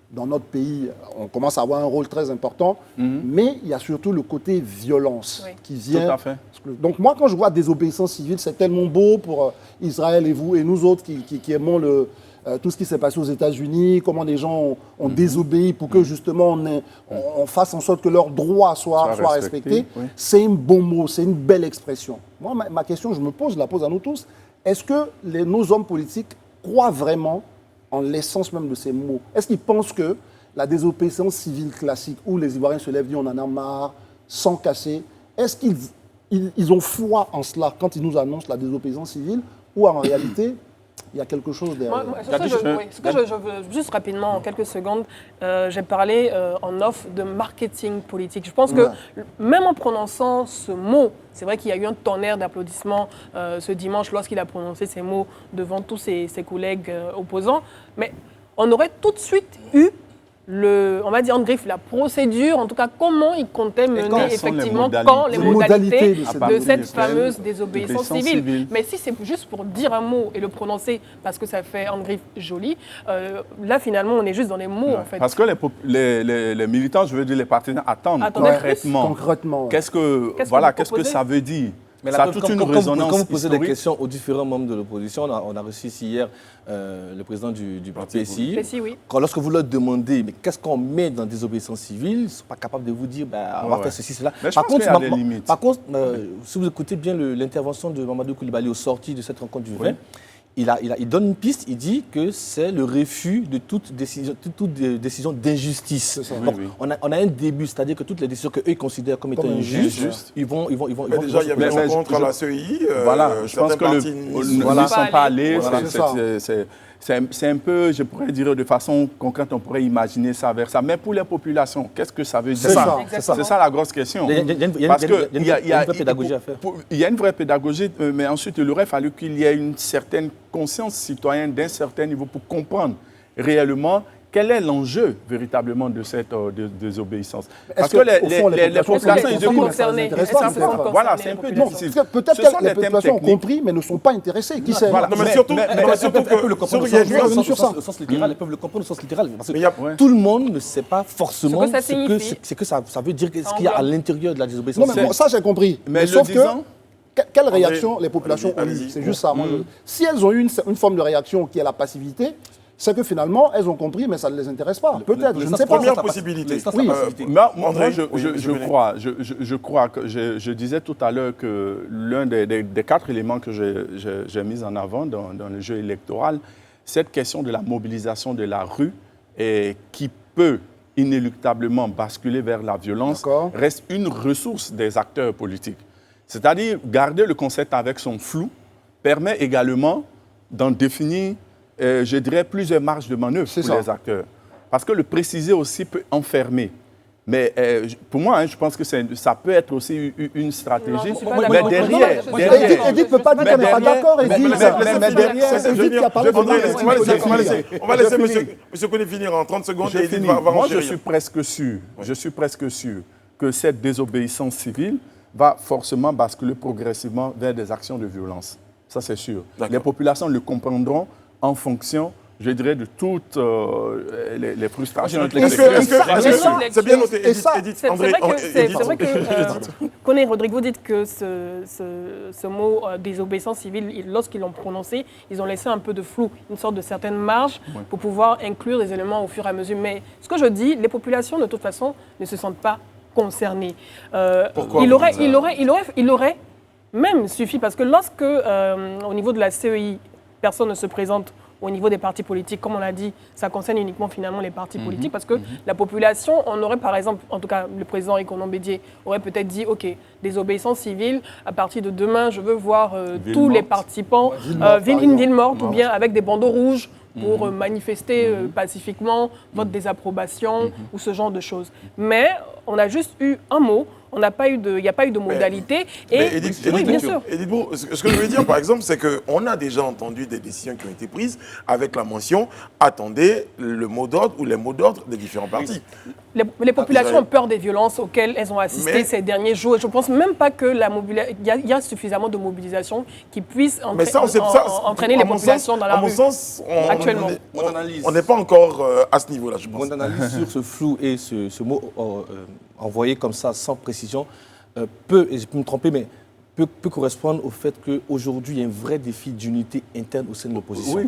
[SPEAKER 4] Dans notre pays, on commence à avoir un rôle très important, mais il y a surtout le côté violence qui vient.
[SPEAKER 5] Tout à fait.
[SPEAKER 4] Donc moi, quand je vois désobéissance civile, c'est tellement beau pour Israël et vous et nous autres qui aimons tout ce qui s'est passé aux États-Unis, comment les gens ont désobéi pour que justement on fasse en sorte que leurs droits soient respectés.
[SPEAKER 5] Oui.
[SPEAKER 4] C'est un bon mot, c'est une belle expression. Moi, ma question, je la pose à nous tous. Est-ce que nos hommes politiques croient vraiment en l'essence même de ces mots? Est-ce qu'ils pensent que la désobéissance civile classique, où les Ivoiriens se lèvent, disent on en a marre, sans casser, est-ce qu'ils ont foi en cela quand ils nous annoncent la désobéissance civile, ou en réalité, il y a quelque chose derrière?
[SPEAKER 3] Ce que je veux juste rapidement, en quelques secondes, j'ai parlé en off de marketing politique. Je pense que même en prononçant ce mot, c'est vrai qu'il y a eu un tonnerre d'applaudissements ce dimanche lorsqu'il a prononcé ces mots devant tous ses collègues opposants, mais on aurait tout de suite eu on va dire en griffe, la procédure, en tout cas comment il comptait mener effectivement les modalités de cette fameuse désobéissance civile. Mais si c'est juste pour dire un mot et le prononcer parce que ça fait en griffe joli, là finalement on est juste dans les mots en fait.
[SPEAKER 5] Parce que les militants, je veux dire les partenaires, attendent concrètement. Qu'est-ce que ça veut dire?
[SPEAKER 2] Mais
[SPEAKER 5] ça a toute une résonance
[SPEAKER 2] quand vous posez
[SPEAKER 5] historique.
[SPEAKER 2] des questions aux différents membres de l'opposition, on a reçu ici hier le président du PSI. Lorsque vous leur demandez mais qu'est-ce qu'on met dans désobéissance civile, ils ne sont pas capables de vous dire on va faire ceci, cela. Par contre, si vous écoutez bien l'intervention de Mamadou Koulibaly au sorti de cette rencontre du 20, il donne une piste, il dit que c'est le refus de toute décision d'injustice. Donc,
[SPEAKER 5] Oui.
[SPEAKER 2] on a un début, c'est-à-dire que toutes les décisions qu'eux considèrent comme étant injustes, ils vont...
[SPEAKER 1] Mais déjà, il y avait une rencontre à la CEI.
[SPEAKER 5] Voilà, je pense que
[SPEAKER 1] parties
[SPEAKER 5] ne
[SPEAKER 1] voilà.
[SPEAKER 5] sont pas allés.
[SPEAKER 4] Voilà,
[SPEAKER 5] C'est un peu, je pourrais dire de façon concrète, on pourrait imaginer ça vers ça. Mais pour les populations, qu'est-ce que ça veut dire? C'est ça la grosse question.
[SPEAKER 2] Il y a une vraie pédagogie à faire.
[SPEAKER 5] Il y a une vraie pédagogie, mais ensuite, il aurait fallu qu'il y ait une certaine conscience citoyenne d'un certain niveau pour comprendre réellement quel est l'enjeu véritablement de cette désobéissance. Parce que les populations, ils écoutent. Voilà, c'est un peu difficile.
[SPEAKER 4] Peut-être que les populations ont compris, mais ne sont pas intéressées. Qui sait?
[SPEAKER 1] Non, mais surtout
[SPEAKER 2] le comprendre au sens littéral, ils peuvent le comprendre au sens littéral. Parce que tout le monde ne sait pas forcément ce que ça veut dire, ce qu'il y a à l'intérieur de la désobéissance.
[SPEAKER 4] Non, mais ça, j'ai compris.
[SPEAKER 5] Mais
[SPEAKER 4] sauf
[SPEAKER 5] que
[SPEAKER 4] quelle réaction les populations ont eu? C'est juste ça. Si elles ont eu une forme de réaction qui est la passivité, c'est que finalement, elles ont compris, mais ça ne les intéresse pas. Peut-être, je ne sais pas.
[SPEAKER 1] Première possibilité.
[SPEAKER 4] Oui.
[SPEAKER 5] Moi, je crois que je disais tout à l'heure que l'un des 4 éléments que j'ai mis en avant dans le jeu électoral, cette question de la mobilisation de la rue et qui peut inéluctablement basculer vers la violence reste une ressource des acteurs politiques. C'est-à-dire, garder le concept avec son flou permet également d'en définir je dirais, plusieurs marges de manœuvre pour les acteurs. Parce que le préciser aussi peut enfermer. Mais pour moi, je pense que ça peut être aussi une stratégie. Mais derrière...
[SPEAKER 4] Edith ne peut pas dire qu'elle n'est pas d'accord.
[SPEAKER 1] Mais derrière... On va laisser M. Kone finir en 30 secondes.
[SPEAKER 5] Moi, je suis presque sûr que cette désobéissance civile va forcément basculer progressivement vers des actions de violence. Ça, c'est sûr. Les populations le comprendront en fonction, je dirais, de toutes les frustrations.
[SPEAKER 1] C'est bien noté, Edith.
[SPEAKER 3] C'est vrai que, Kone et Rodrigue, vous dites que ce mot désobéissance civile, lorsqu'ils l'ont prononcé, ils ont laissé un peu de flou, une sorte de certaine marge pour pouvoir inclure des éléments au fur et à mesure. Mais ce que je dis, les populations, de toute façon, ne se sentent pas concernées.
[SPEAKER 1] Pourquoi
[SPEAKER 3] il aurait même suffi, parce que lorsque, au niveau de la CEI, personne ne se présente au niveau des partis politiques. Comme on l'a dit, ça concerne uniquement finalement les partis politiques parce que la population, on aurait par exemple, en tout cas le président Ekonon Bédié aurait peut-être dit, ok, désobéissance civile, à partir de demain, je veux voir tous les participants, ville morte ou bien avec des bandeaux rouges pour manifester pacifiquement votre désapprobation ou ce genre de choses. Mais on a juste eu un mot. Il n'y a pas eu de modalité.
[SPEAKER 1] Oui, bien sûr. Edith, ce que je veux dire, par exemple, c'est qu'on a déjà entendu des décisions qui ont été prises avec la mention « attendez le mot d'ordre ou les mots d'ordre des différents partis ».
[SPEAKER 3] Les populations ont peur des violences auxquelles elles ont assisté ces derniers jours. Je ne pense même pas que y a suffisamment de mobilisation qui puisse entraîner les populations dans la rue.
[SPEAKER 1] À mon sens,
[SPEAKER 3] actuellement.
[SPEAKER 1] On n'est pas encore à ce niveau-là, je pense.
[SPEAKER 2] Mon analyse sur ce flou et ce mot envoyé comme ça, sans précision, peut, et je peux me tromper, mais peut correspondre au fait qu'aujourd'hui, il y a un vrai défi d'unité interne au sein de l'opposition.
[SPEAKER 5] Oui,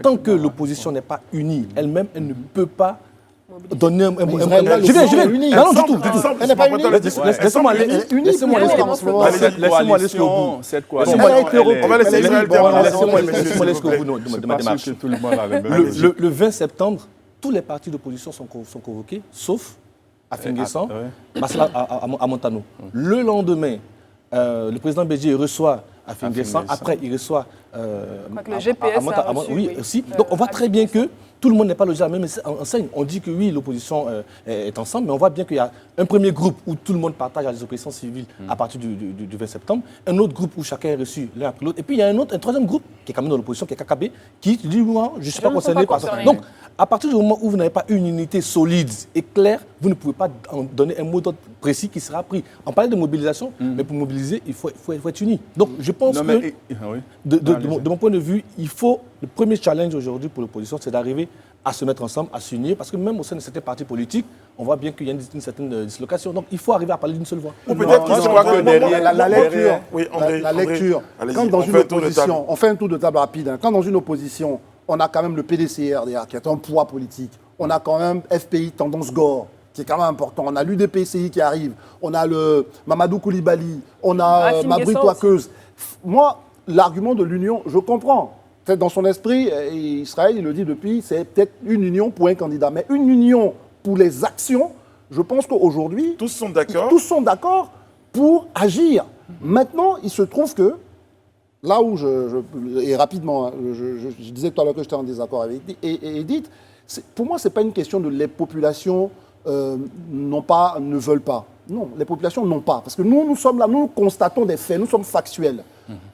[SPEAKER 2] tant que l'opposition n'est pas unie, elle-même, elle ne peut pas donner un mot.
[SPEAKER 4] Je viens.
[SPEAKER 2] Non, du tout.
[SPEAKER 4] Elle n'est pas unie.
[SPEAKER 2] Laissez-moi aller jusqu'au bout.
[SPEAKER 5] On
[SPEAKER 1] va laisser Israël
[SPEAKER 2] Le 20 septembre, tous les partis d'opposition sont convoqués, sauf Afin-Guessan, à Montano. Le lendemain, le président Bédié reçoit Afin-Guessan. Après, il reçoit
[SPEAKER 3] le GPS a reçu,
[SPEAKER 2] oui, aussi. Donc, on voit très bien que tout le monde n'est pas logé à la même enseigne. On dit que oui, l'opposition est ensemble, mais on voit bien qu'il y a un premier groupe où tout le monde partage la désobéissance civile à partir du 20 septembre, un autre groupe où chacun est reçu l'un après l'autre, et puis il y a un troisième groupe qui est quand même dans l'opposition, qui est KKB, qui dit moi, je ne suis pas concerné par ça. Donc, à partir du moment où vous n'avez pas une unité solide et claire, vous ne pouvez pas donner un mot d'ordre précis qui sera pris. On parlait de mobilisation, mais pour mobiliser, il faut être uni. Donc, je pense que, de mon point de vue, le premier challenge aujourd'hui pour l'opposition, c'est d'arriver à se mettre ensemble, à s'unir, parce que même au sein de certains partis politiques, on voit bien qu'il y a une certaine dislocation. Donc, il faut arriver à parler d'une seule voix.
[SPEAKER 1] Ou peut-être qu'ils sont que derrière
[SPEAKER 4] la lecture. Quand dans une opposition, on fait un tour de table rapide, quand dans une opposition, on a quand même le PDCR derrière, qui est un poids politique. On a quand même FPI Tendance Gore, qui est quand même important. On a l'UDPCI qui arrive. On a le Mamadou Koulibaly. On a Mabry Touakeuse. Moi, l'argument de l'union, je comprends. peut-être dans son esprit, Israël, il le dit depuis, c'est peut-être une union pour un candidat. Mais une union pour les actions, je pense qu'aujourd'hui,
[SPEAKER 1] Tous sont d'accord.
[SPEAKER 4] tous sont d'accord pour agir. Maintenant, il se trouve que, là où et rapidement, hein, je disais tout à l'heure que j'étais en désaccord avec Edith, pour moi, ce n'est pas une question de les populations ne veulent pas. Non, les populations n'ont pas. Parce que nous sommes là, nous constatons des faits, nous sommes factuels.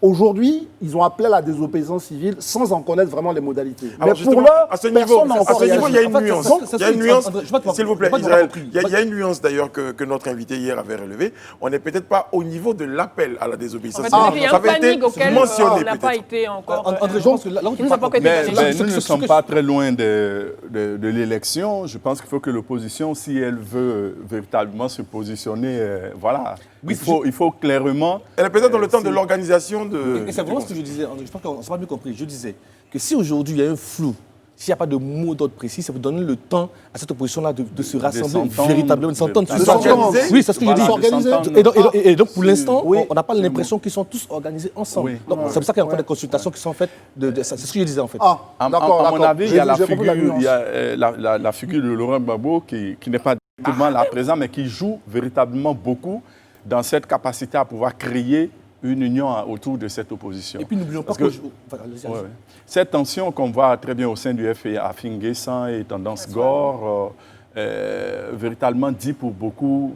[SPEAKER 4] Aujourd'hui, ils ont appelé à la désobéissance civile sans en connaître vraiment les modalités.
[SPEAKER 1] Alors
[SPEAKER 4] mais pour
[SPEAKER 1] justement,
[SPEAKER 4] l'heure,
[SPEAKER 1] à ce niveau,
[SPEAKER 4] personne n'a encore
[SPEAKER 1] il y a
[SPEAKER 4] réagi.
[SPEAKER 1] une nuance. Il y a une nuance, s'il vous plaît, Israël.
[SPEAKER 2] compris.
[SPEAKER 1] Il y a une nuance d'ailleurs que notre invité hier avait relevée. On n'est peut-être pas au niveau de l'appel à la désobéissance
[SPEAKER 3] En
[SPEAKER 1] civile.
[SPEAKER 3] fait, il y a
[SPEAKER 1] Ça
[SPEAKER 3] un
[SPEAKER 1] avait été
[SPEAKER 3] planning auquel
[SPEAKER 1] mentionné
[SPEAKER 3] on n'a pas
[SPEAKER 1] peut-être.
[SPEAKER 3] été encore...
[SPEAKER 2] André, je pense que là où tu
[SPEAKER 3] il nous a pas
[SPEAKER 2] parles-
[SPEAKER 3] été
[SPEAKER 5] Mais
[SPEAKER 3] donné.
[SPEAKER 5] nous ne sommes pas très loin de l'élection. Je pense qu'il faut que l'opposition, si elle veut véritablement se positionner, voilà,
[SPEAKER 2] Oui,
[SPEAKER 5] il faut clairement...
[SPEAKER 1] Elle est peut-être dans le temps de l'organisation de...
[SPEAKER 2] Et c'est vraiment ce que je disais, André, je pense qu'on ne s'est pas bien compris. Je disais que si aujourd'hui il y a un flou, s'il n'y a pas de mot d'ordre précis, ça vous donne le temps à cette opposition-là de se rassembler
[SPEAKER 5] s'entendre,
[SPEAKER 2] véritablement, de s'entendre.
[SPEAKER 5] de
[SPEAKER 2] sur ça.
[SPEAKER 1] s'organiser.
[SPEAKER 2] Oui, c'est ce que je dis.
[SPEAKER 4] s'organiser.
[SPEAKER 2] Et donc, pour l'instant,
[SPEAKER 4] Oui.
[SPEAKER 2] on n'a pas l'impression qu'ils sont tous organisés ensemble.
[SPEAKER 5] Oui.
[SPEAKER 2] Donc, c'est pour ça qu'il y a encore des consultations qui sont faites. C'est ce que je disais, en fait.
[SPEAKER 4] Ah,
[SPEAKER 5] À
[SPEAKER 4] d'accord,
[SPEAKER 5] mon avis, il y a la
[SPEAKER 4] J'ai compris
[SPEAKER 5] figure,
[SPEAKER 4] nuance.
[SPEAKER 5] il y a, la figure de Laurent Gbagbo qui n'est pas directement là présent, mais qui joue véritablement beaucoup dans cette capacité à pouvoir créer une union autour de cette opposition.
[SPEAKER 2] Et puis, n'oublions pas
[SPEAKER 5] Parce
[SPEAKER 2] que...
[SPEAKER 5] que- Ouais, ouais. Cette tension qu'on voit très bien au sein du FA à Finguessan et Tendance Gore, véritablement dit pour beaucoup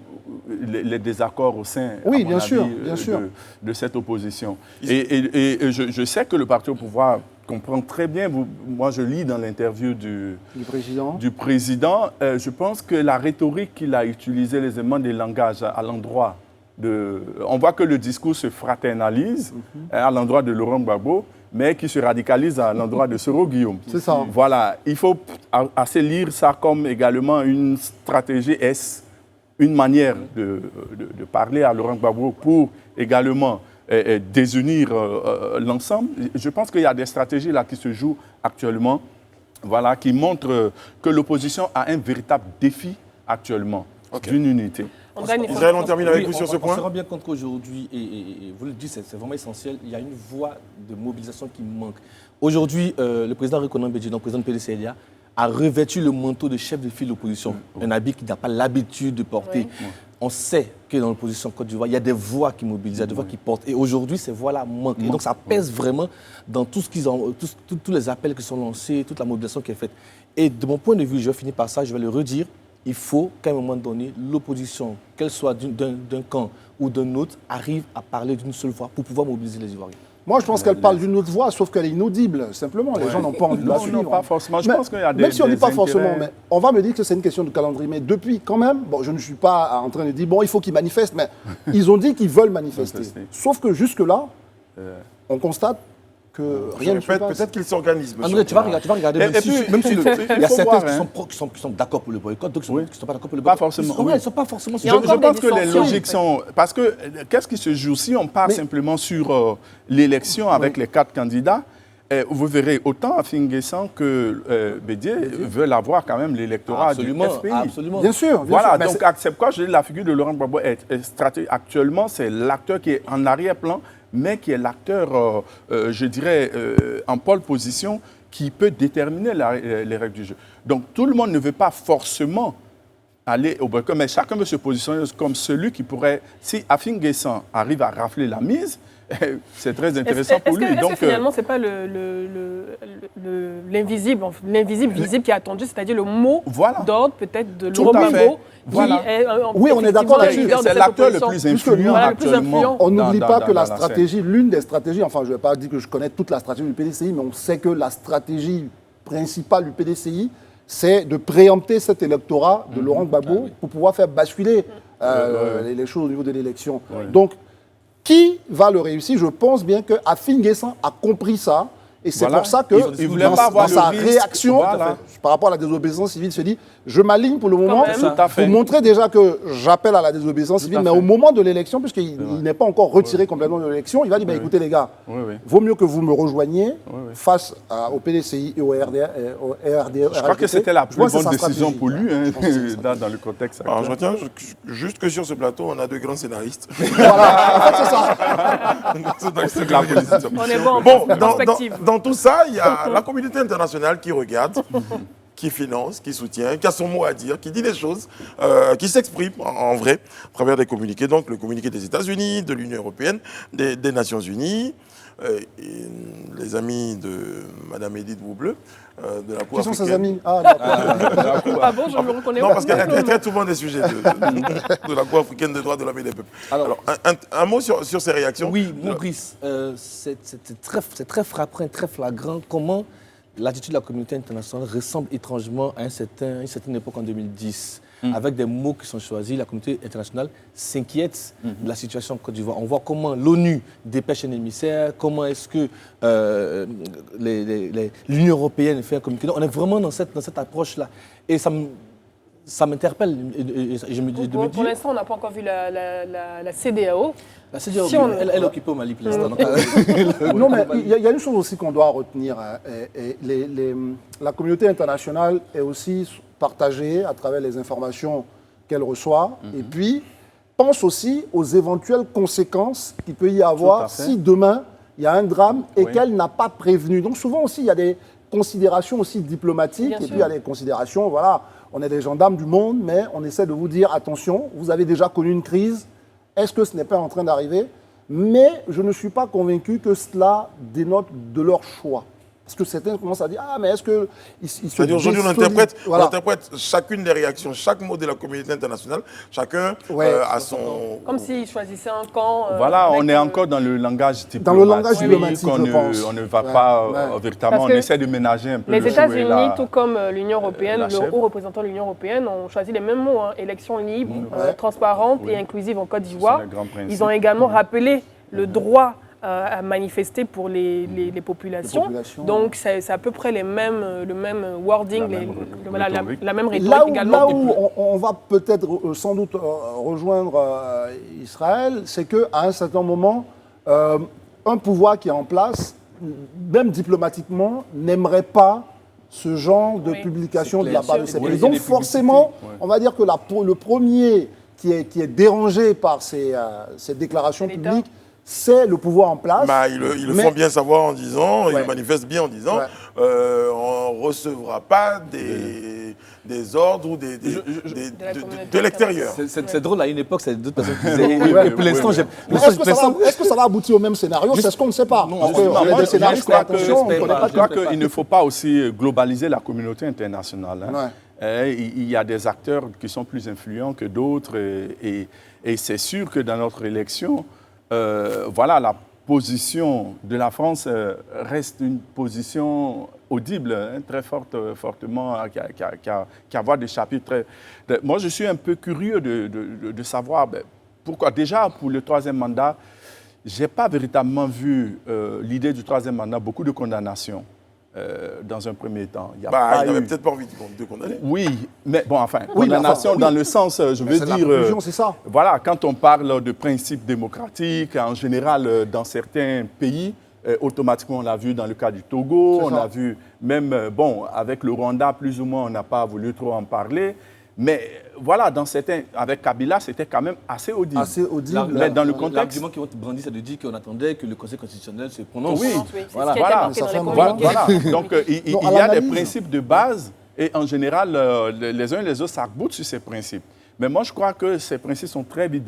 [SPEAKER 5] les désaccords au sein
[SPEAKER 4] Oui,
[SPEAKER 5] à mon
[SPEAKER 4] bien sûr,
[SPEAKER 5] avis,
[SPEAKER 4] bien sûr.
[SPEAKER 5] de cette opposition. Et je sais que le parti au pouvoir comprend très bien, moi je lis dans l'interview
[SPEAKER 4] Du président.
[SPEAKER 5] du président, je pense que la rhétorique qu'il a utilisée, les éléments des langages à l'endroit de... On voit que le discours se fraternalise à l'endroit de Laurent Gbagbo, mais qui se radicalise à l'endroit de Soro Guillaume.
[SPEAKER 4] C'est ça.
[SPEAKER 5] Voilà, il faut assez lire ça comme également une stratégie S, une manière de parler à Laurent Gbagbo pour également désunir l'ensemble. Je pense qu'il y a des stratégies là qui se jouent actuellement, voilà, qui montrent que l'opposition a un véritable défi actuellement d'une unité.
[SPEAKER 1] Israël, on termine avec
[SPEAKER 2] Oui,
[SPEAKER 1] vous sur ce
[SPEAKER 2] On se
[SPEAKER 1] point.
[SPEAKER 2] rend bien compte qu'aujourd'hui, et vous le dites, c'est vraiment essentiel, il y a une voie de mobilisation qui manque. Aujourd'hui, le président Rekonan Bédji, donc président de PDCLIA, a revêtu le manteau de chef de file de l'opposition, un habit qu'il n'a pas l'habitude de porter.
[SPEAKER 3] Oui.
[SPEAKER 2] On sait que dans l'opposition Côte d'Ivoire, il y a des voix qui mobilisent, il y a des voix qui portent. Et aujourd'hui, ces voix-là manquent. Et donc, ça pèse vraiment dans tout ce qu'ils ont, tous les appels qui sont lancés, toute la mobilisation qui est faite. Et de mon point de vue, je vais finir par ça, je vais le redire, il faut qu'à un moment donné, l'opposition, qu'elle soit d'un camp ou d'un autre, arrive à parler d'une seule voix pour pouvoir mobiliser les Ivoiriens.
[SPEAKER 4] Moi, je pense qu'elle parle d'une autre voix, sauf qu'elle est inaudible. Simplement, les gens n'ont pas envie de la
[SPEAKER 5] Non,
[SPEAKER 4] suivre.
[SPEAKER 5] non, pas forcément. Je
[SPEAKER 4] Mais
[SPEAKER 5] pense qu'il y a
[SPEAKER 4] même si on ne dit pas
[SPEAKER 5] intérêts.
[SPEAKER 4] forcément, mais on va me dire que c'est une question de calendrier. Mais depuis, quand même, bon, je ne suis pas en train de dire, bon, il faut qu'ils manifestent, mais ils ont dit qu'ils veulent manifester. Sauf que jusque-là, on constate que
[SPEAKER 1] Je
[SPEAKER 4] rien ne se
[SPEAKER 1] répète,
[SPEAKER 4] passe.
[SPEAKER 1] peut-être qu'ils s'organisent. monsieur.
[SPEAKER 2] André, tu vas regarder, même
[SPEAKER 5] Et
[SPEAKER 2] si,
[SPEAKER 5] puis,
[SPEAKER 2] même si
[SPEAKER 5] il
[SPEAKER 2] il
[SPEAKER 5] faut
[SPEAKER 2] y a certains
[SPEAKER 5] voir,
[SPEAKER 2] qui sont d'accord pour le boycott, d'autres qui ne sont pas d'accord pour le
[SPEAKER 5] Pas
[SPEAKER 2] boycott.
[SPEAKER 5] forcément,
[SPEAKER 2] Ils
[SPEAKER 5] oui.
[SPEAKER 2] ne sont pas forcément
[SPEAKER 3] Il y a encore
[SPEAKER 5] Je pense
[SPEAKER 3] des
[SPEAKER 5] que les
[SPEAKER 3] dissensions,
[SPEAKER 5] logiques
[SPEAKER 3] en fait.
[SPEAKER 5] sont... Parce que qu'est-ce qui se joue si on part simplement sur l'élection avec les 4 candidats? Vous verrez, autant à Finguessan que Bédié veulent avoir quand même l'électorat du
[SPEAKER 2] Absolument,
[SPEAKER 5] FPI.
[SPEAKER 2] absolument.
[SPEAKER 4] Bien sûr.
[SPEAKER 5] Voilà,
[SPEAKER 4] Mais
[SPEAKER 5] donc c'est pourquoi je dis la figure de Laurent Gbagbo est stratégique. Actuellement, c'est l'acteur qui est en arrière-plan, mais qui est l'acteur, je dirais, en pole position, qui peut déterminer les règles du jeu. Donc tout le monde ne veut pas forcément aller au boycott, mais chacun veut se positionner comme celui qui pourrait, si Afin Guessan arrive à rafler la mise, c'est très intéressant pour lui.
[SPEAKER 3] Est-ce
[SPEAKER 5] Donc,
[SPEAKER 3] que finalement, ce n'est pas l'invisible visible qui est attendu, c'est-à-dire le mot
[SPEAKER 5] Voilà.
[SPEAKER 3] d'ordre peut-être de
[SPEAKER 5] Tout
[SPEAKER 3] Laurent
[SPEAKER 5] à fait.
[SPEAKER 3] Gbagbo,
[SPEAKER 5] Voilà.
[SPEAKER 3] qui est
[SPEAKER 4] Oui, on est d'accord là-dessus.
[SPEAKER 3] leader de
[SPEAKER 5] c'est
[SPEAKER 3] cette
[SPEAKER 5] l'acteur le
[SPEAKER 3] opposition.
[SPEAKER 5] plus influent
[SPEAKER 3] Voilà, le plus
[SPEAKER 5] actuellement.
[SPEAKER 3] influent.
[SPEAKER 4] On n'oublie pas que la
[SPEAKER 5] scène.
[SPEAKER 4] stratégie, l'une des stratégies, enfin je ne vais pas dire que je connais toute la stratégie du PDCI, mais on sait que la stratégie principale du PDCI, c'est de préempter cet électorat de Laurent Gbagbo pour pouvoir faire basculer les choses au niveau de l'élection. Donc, qui va le réussir? Je pense bien que Afin Guessan a compris ça. Et c'est
[SPEAKER 5] Voilà.
[SPEAKER 4] pour ça que
[SPEAKER 5] Il voulait
[SPEAKER 4] dans,
[SPEAKER 5] pas avoir
[SPEAKER 4] dans sa
[SPEAKER 5] le risque.
[SPEAKER 4] réaction
[SPEAKER 5] Voilà.
[SPEAKER 4] par rapport à la désobéissance civile, il se dit, je m'aligne pour le moment
[SPEAKER 3] même.
[SPEAKER 5] Tout à fait.
[SPEAKER 4] pour montrer déjà que j'appelle à la désobéissance civile,
[SPEAKER 5] à
[SPEAKER 4] mais
[SPEAKER 5] fait.
[SPEAKER 4] au moment de l'élection, puisqu'il n'est pas encore retiré complètement de l'élection, il va dire, bah, écoutez les gars,
[SPEAKER 5] Oui, oui.
[SPEAKER 4] vaut mieux que vous me rejoigniez face au PDCI et au RDR.
[SPEAKER 5] Je crois que c'était la plus bonne décision pour lui hein, dans le contexte
[SPEAKER 1] Alors, je
[SPEAKER 5] actuel.
[SPEAKER 1] retiens juste que sur ce plateau, on a de grands scénaristes.
[SPEAKER 4] Voilà, en fait, c'est ça.
[SPEAKER 1] C'est de la politique.
[SPEAKER 3] On est bon en
[SPEAKER 1] Bon,
[SPEAKER 3] perspective.
[SPEAKER 1] dans dans tout ça, il y a la communauté internationale qui regarde, qui finance, qui soutient, qui a son mot à dire, qui dit des choses, qui s'exprime en vrai à travers des communiqués. Donc le communiqué des États-Unis, de l'Union européenne, des Nations Unies, et les amis de Mme Edith Boubleu, de la Cour
[SPEAKER 4] Qui sont
[SPEAKER 1] africaine.
[SPEAKER 4] ses amis? Ah, d'accord.
[SPEAKER 3] Ah bon, je me reconnais
[SPEAKER 1] Non,
[SPEAKER 3] pas.
[SPEAKER 1] parce qu'elle traite souvent des sujets de la Cour africaine des droits de l'homme et des peuples.
[SPEAKER 2] Alors,
[SPEAKER 1] Un mot sur ces réactions.
[SPEAKER 2] Oui, Maurice, c'est très frappant, très flagrant comment l'attitude de la communauté internationale ressemble étrangement à une certaine époque en 2010. Avec des mots qui sont choisis, la communauté internationale s'inquiète de la situation en Côte d'Ivoire. On voit comment l'ONU dépêche un émissaire, comment est-ce que l'Union européenne fait un communiqué. Donc, on est vraiment dans cette approche-là. Et ça m'interpelle. Je me dis,
[SPEAKER 3] Pour l'instant, on n'a pas encore vu la CEDEAO.
[SPEAKER 2] la CEDEAO,
[SPEAKER 3] Si on-
[SPEAKER 2] elle est occupée au Mali pour l'instant.
[SPEAKER 4] Non, mais il y a une chose aussi qu'on doit retenir. Hein, la communauté internationale est aussi partagée à travers les informations qu'elle reçoit. Et puis, pense aussi aux éventuelles conséquences qu'il peut y
[SPEAKER 5] Tout à
[SPEAKER 4] avoir
[SPEAKER 5] fait.
[SPEAKER 4] si demain, il y a un drame et
[SPEAKER 5] Oui.
[SPEAKER 4] qu'elle n'a pas prévenu. Donc souvent aussi, il y a des considérations aussi diplomatiques.
[SPEAKER 3] Bien
[SPEAKER 4] Et
[SPEAKER 3] sûr.
[SPEAKER 4] puis, il y a des considérations, voilà, on est des gendarmes du monde, mais on essaie de vous dire, attention, vous avez déjà connu une crise. Est-ce que ce n'est pas en train d'arriver? Mais je ne suis pas convaincu que cela dénote de leur choix. Parce que certains commencent à dire, ah, mais est-ce que...
[SPEAKER 1] C'est-à-dire aujourd'hui, on interprète chacune des réactions, chaque mot de la communauté internationale, chacun a son...
[SPEAKER 3] Comme s'ils choisissaient un camp.
[SPEAKER 5] Voilà,
[SPEAKER 3] avec,
[SPEAKER 5] on est encore dans le langage diplomatique.
[SPEAKER 4] Dans le langage diplomatique,
[SPEAKER 5] on
[SPEAKER 4] je pense.
[SPEAKER 5] On ne va
[SPEAKER 4] Ouais,
[SPEAKER 5] pas
[SPEAKER 4] ouais.
[SPEAKER 5] véritablement,
[SPEAKER 3] Parce
[SPEAKER 5] on
[SPEAKER 3] que
[SPEAKER 5] essaie de ménager un peu
[SPEAKER 3] Les
[SPEAKER 5] le
[SPEAKER 3] États-Unis,
[SPEAKER 5] jouet, là.
[SPEAKER 3] tout comme l'Union européenne,
[SPEAKER 5] la
[SPEAKER 3] le
[SPEAKER 5] chèvre.
[SPEAKER 3] haut représentant de l'Union européenne, ont choisi les mêmes mots, hein, élection libre,
[SPEAKER 4] Ouais.
[SPEAKER 3] transparente
[SPEAKER 5] Oui.
[SPEAKER 3] et inclusive en Côte
[SPEAKER 5] Ce sont
[SPEAKER 3] d'Ivoire.
[SPEAKER 5] les grands principes.
[SPEAKER 3] Ils ont également rappelé le droit à manifester pour les populations. Donc c'est à peu près le même wording, la même rhétorique
[SPEAKER 4] Là
[SPEAKER 3] également.
[SPEAKER 4] où on va peut-être sans doute rejoindre Israël, c'est qu'à un certain moment, un pouvoir qui est en place, même diplomatiquement, n'aimerait pas ce genre de
[SPEAKER 3] Oui.
[SPEAKER 4] publication de
[SPEAKER 2] C'est
[SPEAKER 4] la
[SPEAKER 2] clair.
[SPEAKER 4] part de
[SPEAKER 2] Sûr.
[SPEAKER 4] ces
[SPEAKER 2] Oui,
[SPEAKER 4] pays.
[SPEAKER 2] il y a
[SPEAKER 4] Donc
[SPEAKER 2] des
[SPEAKER 4] forcément,
[SPEAKER 5] publicités.
[SPEAKER 4] on va dire que le premier qui est dérangé par ces déclarations
[SPEAKER 3] C'est l'État.
[SPEAKER 4] publiques, c'est le pouvoir en place.
[SPEAKER 1] Bah, ils le
[SPEAKER 4] Mais-
[SPEAKER 1] font bien savoir en disant, ils
[SPEAKER 4] Ouais.
[SPEAKER 1] le manifestent bien en disant,
[SPEAKER 4] Ouais.
[SPEAKER 1] on ne recevra pas des ordres ou
[SPEAKER 3] la communauté
[SPEAKER 1] de l'extérieur.
[SPEAKER 2] C'est drôle, à une époque, c'est d'autres personnes qui disaient.
[SPEAKER 4] Oui,
[SPEAKER 2] Et pour l'instant, j'ai.
[SPEAKER 4] Mais est-ce que ça va aboutir au même scénario? C'est ce qu'on ne sait pas.
[SPEAKER 2] Non,
[SPEAKER 4] Parce
[SPEAKER 2] justement,
[SPEAKER 4] qu'on est
[SPEAKER 5] Moi,
[SPEAKER 4] des scénaristes, mais
[SPEAKER 5] je crois que-
[SPEAKER 4] attention, on ne connaît pas
[SPEAKER 5] je crois
[SPEAKER 4] tout.
[SPEAKER 5] qu'il ne faut pas aussi globaliser la communauté internationale. Hein. Il y a des acteurs qui sont plus influents que d'autres et c'est sûr que dans notre élection, voilà, la position de la France reste une position audible, hein, très forte, fortement, qui a des chapitres très... Moi, je suis un peu curieux de savoir pourquoi. Déjà, pour le troisième mandat, je n'ai pas véritablement vu l'idée du troisième mandat, beaucoup de condamnations dans un premier temps. Il y a
[SPEAKER 1] Bah,
[SPEAKER 5] pas
[SPEAKER 1] il n'avait
[SPEAKER 5] eu-
[SPEAKER 1] peut-être pas envie de condamner.
[SPEAKER 5] Oui, mais bon, enfin,
[SPEAKER 4] Oui, mais
[SPEAKER 5] condamnation
[SPEAKER 4] enfin, oui.
[SPEAKER 5] dans le sens, je veux
[SPEAKER 4] C'est la
[SPEAKER 5] dire...
[SPEAKER 4] conclusion, c'est ça.
[SPEAKER 5] Voilà, quand on parle de principes démocratiques, en général, dans certains pays, automatiquement, on l'a vu dans le cas du Togo,
[SPEAKER 4] C'est
[SPEAKER 5] on
[SPEAKER 4] ça.
[SPEAKER 5] a vu même, bon, avec le Rwanda, plus ou moins, on n'a pas voulu trop en parler. Mais voilà, dans certains, avec Kabila, c'était quand même assez audible.
[SPEAKER 4] Assez audible.
[SPEAKER 5] Mais dans le contexte-
[SPEAKER 2] L'argument qui ont brandi, c'est de dire qu'on attendait que le Conseil constitutionnel se prononce.
[SPEAKER 5] Oui.
[SPEAKER 3] C'est
[SPEAKER 2] Voilà.
[SPEAKER 3] ce qui a été
[SPEAKER 5] Voilà.
[SPEAKER 3] marqué
[SPEAKER 4] Ça
[SPEAKER 3] dans
[SPEAKER 4] fait
[SPEAKER 3] les
[SPEAKER 4] un moment.
[SPEAKER 3] communiqués.
[SPEAKER 5] Voilà. Donc, il
[SPEAKER 4] Non, à
[SPEAKER 5] y a des
[SPEAKER 4] l'analyse.
[SPEAKER 5] principes de base et en général, les uns et les autres s'arc-boutent sur ces principes. Mais moi, je crois que ces principes sont très vite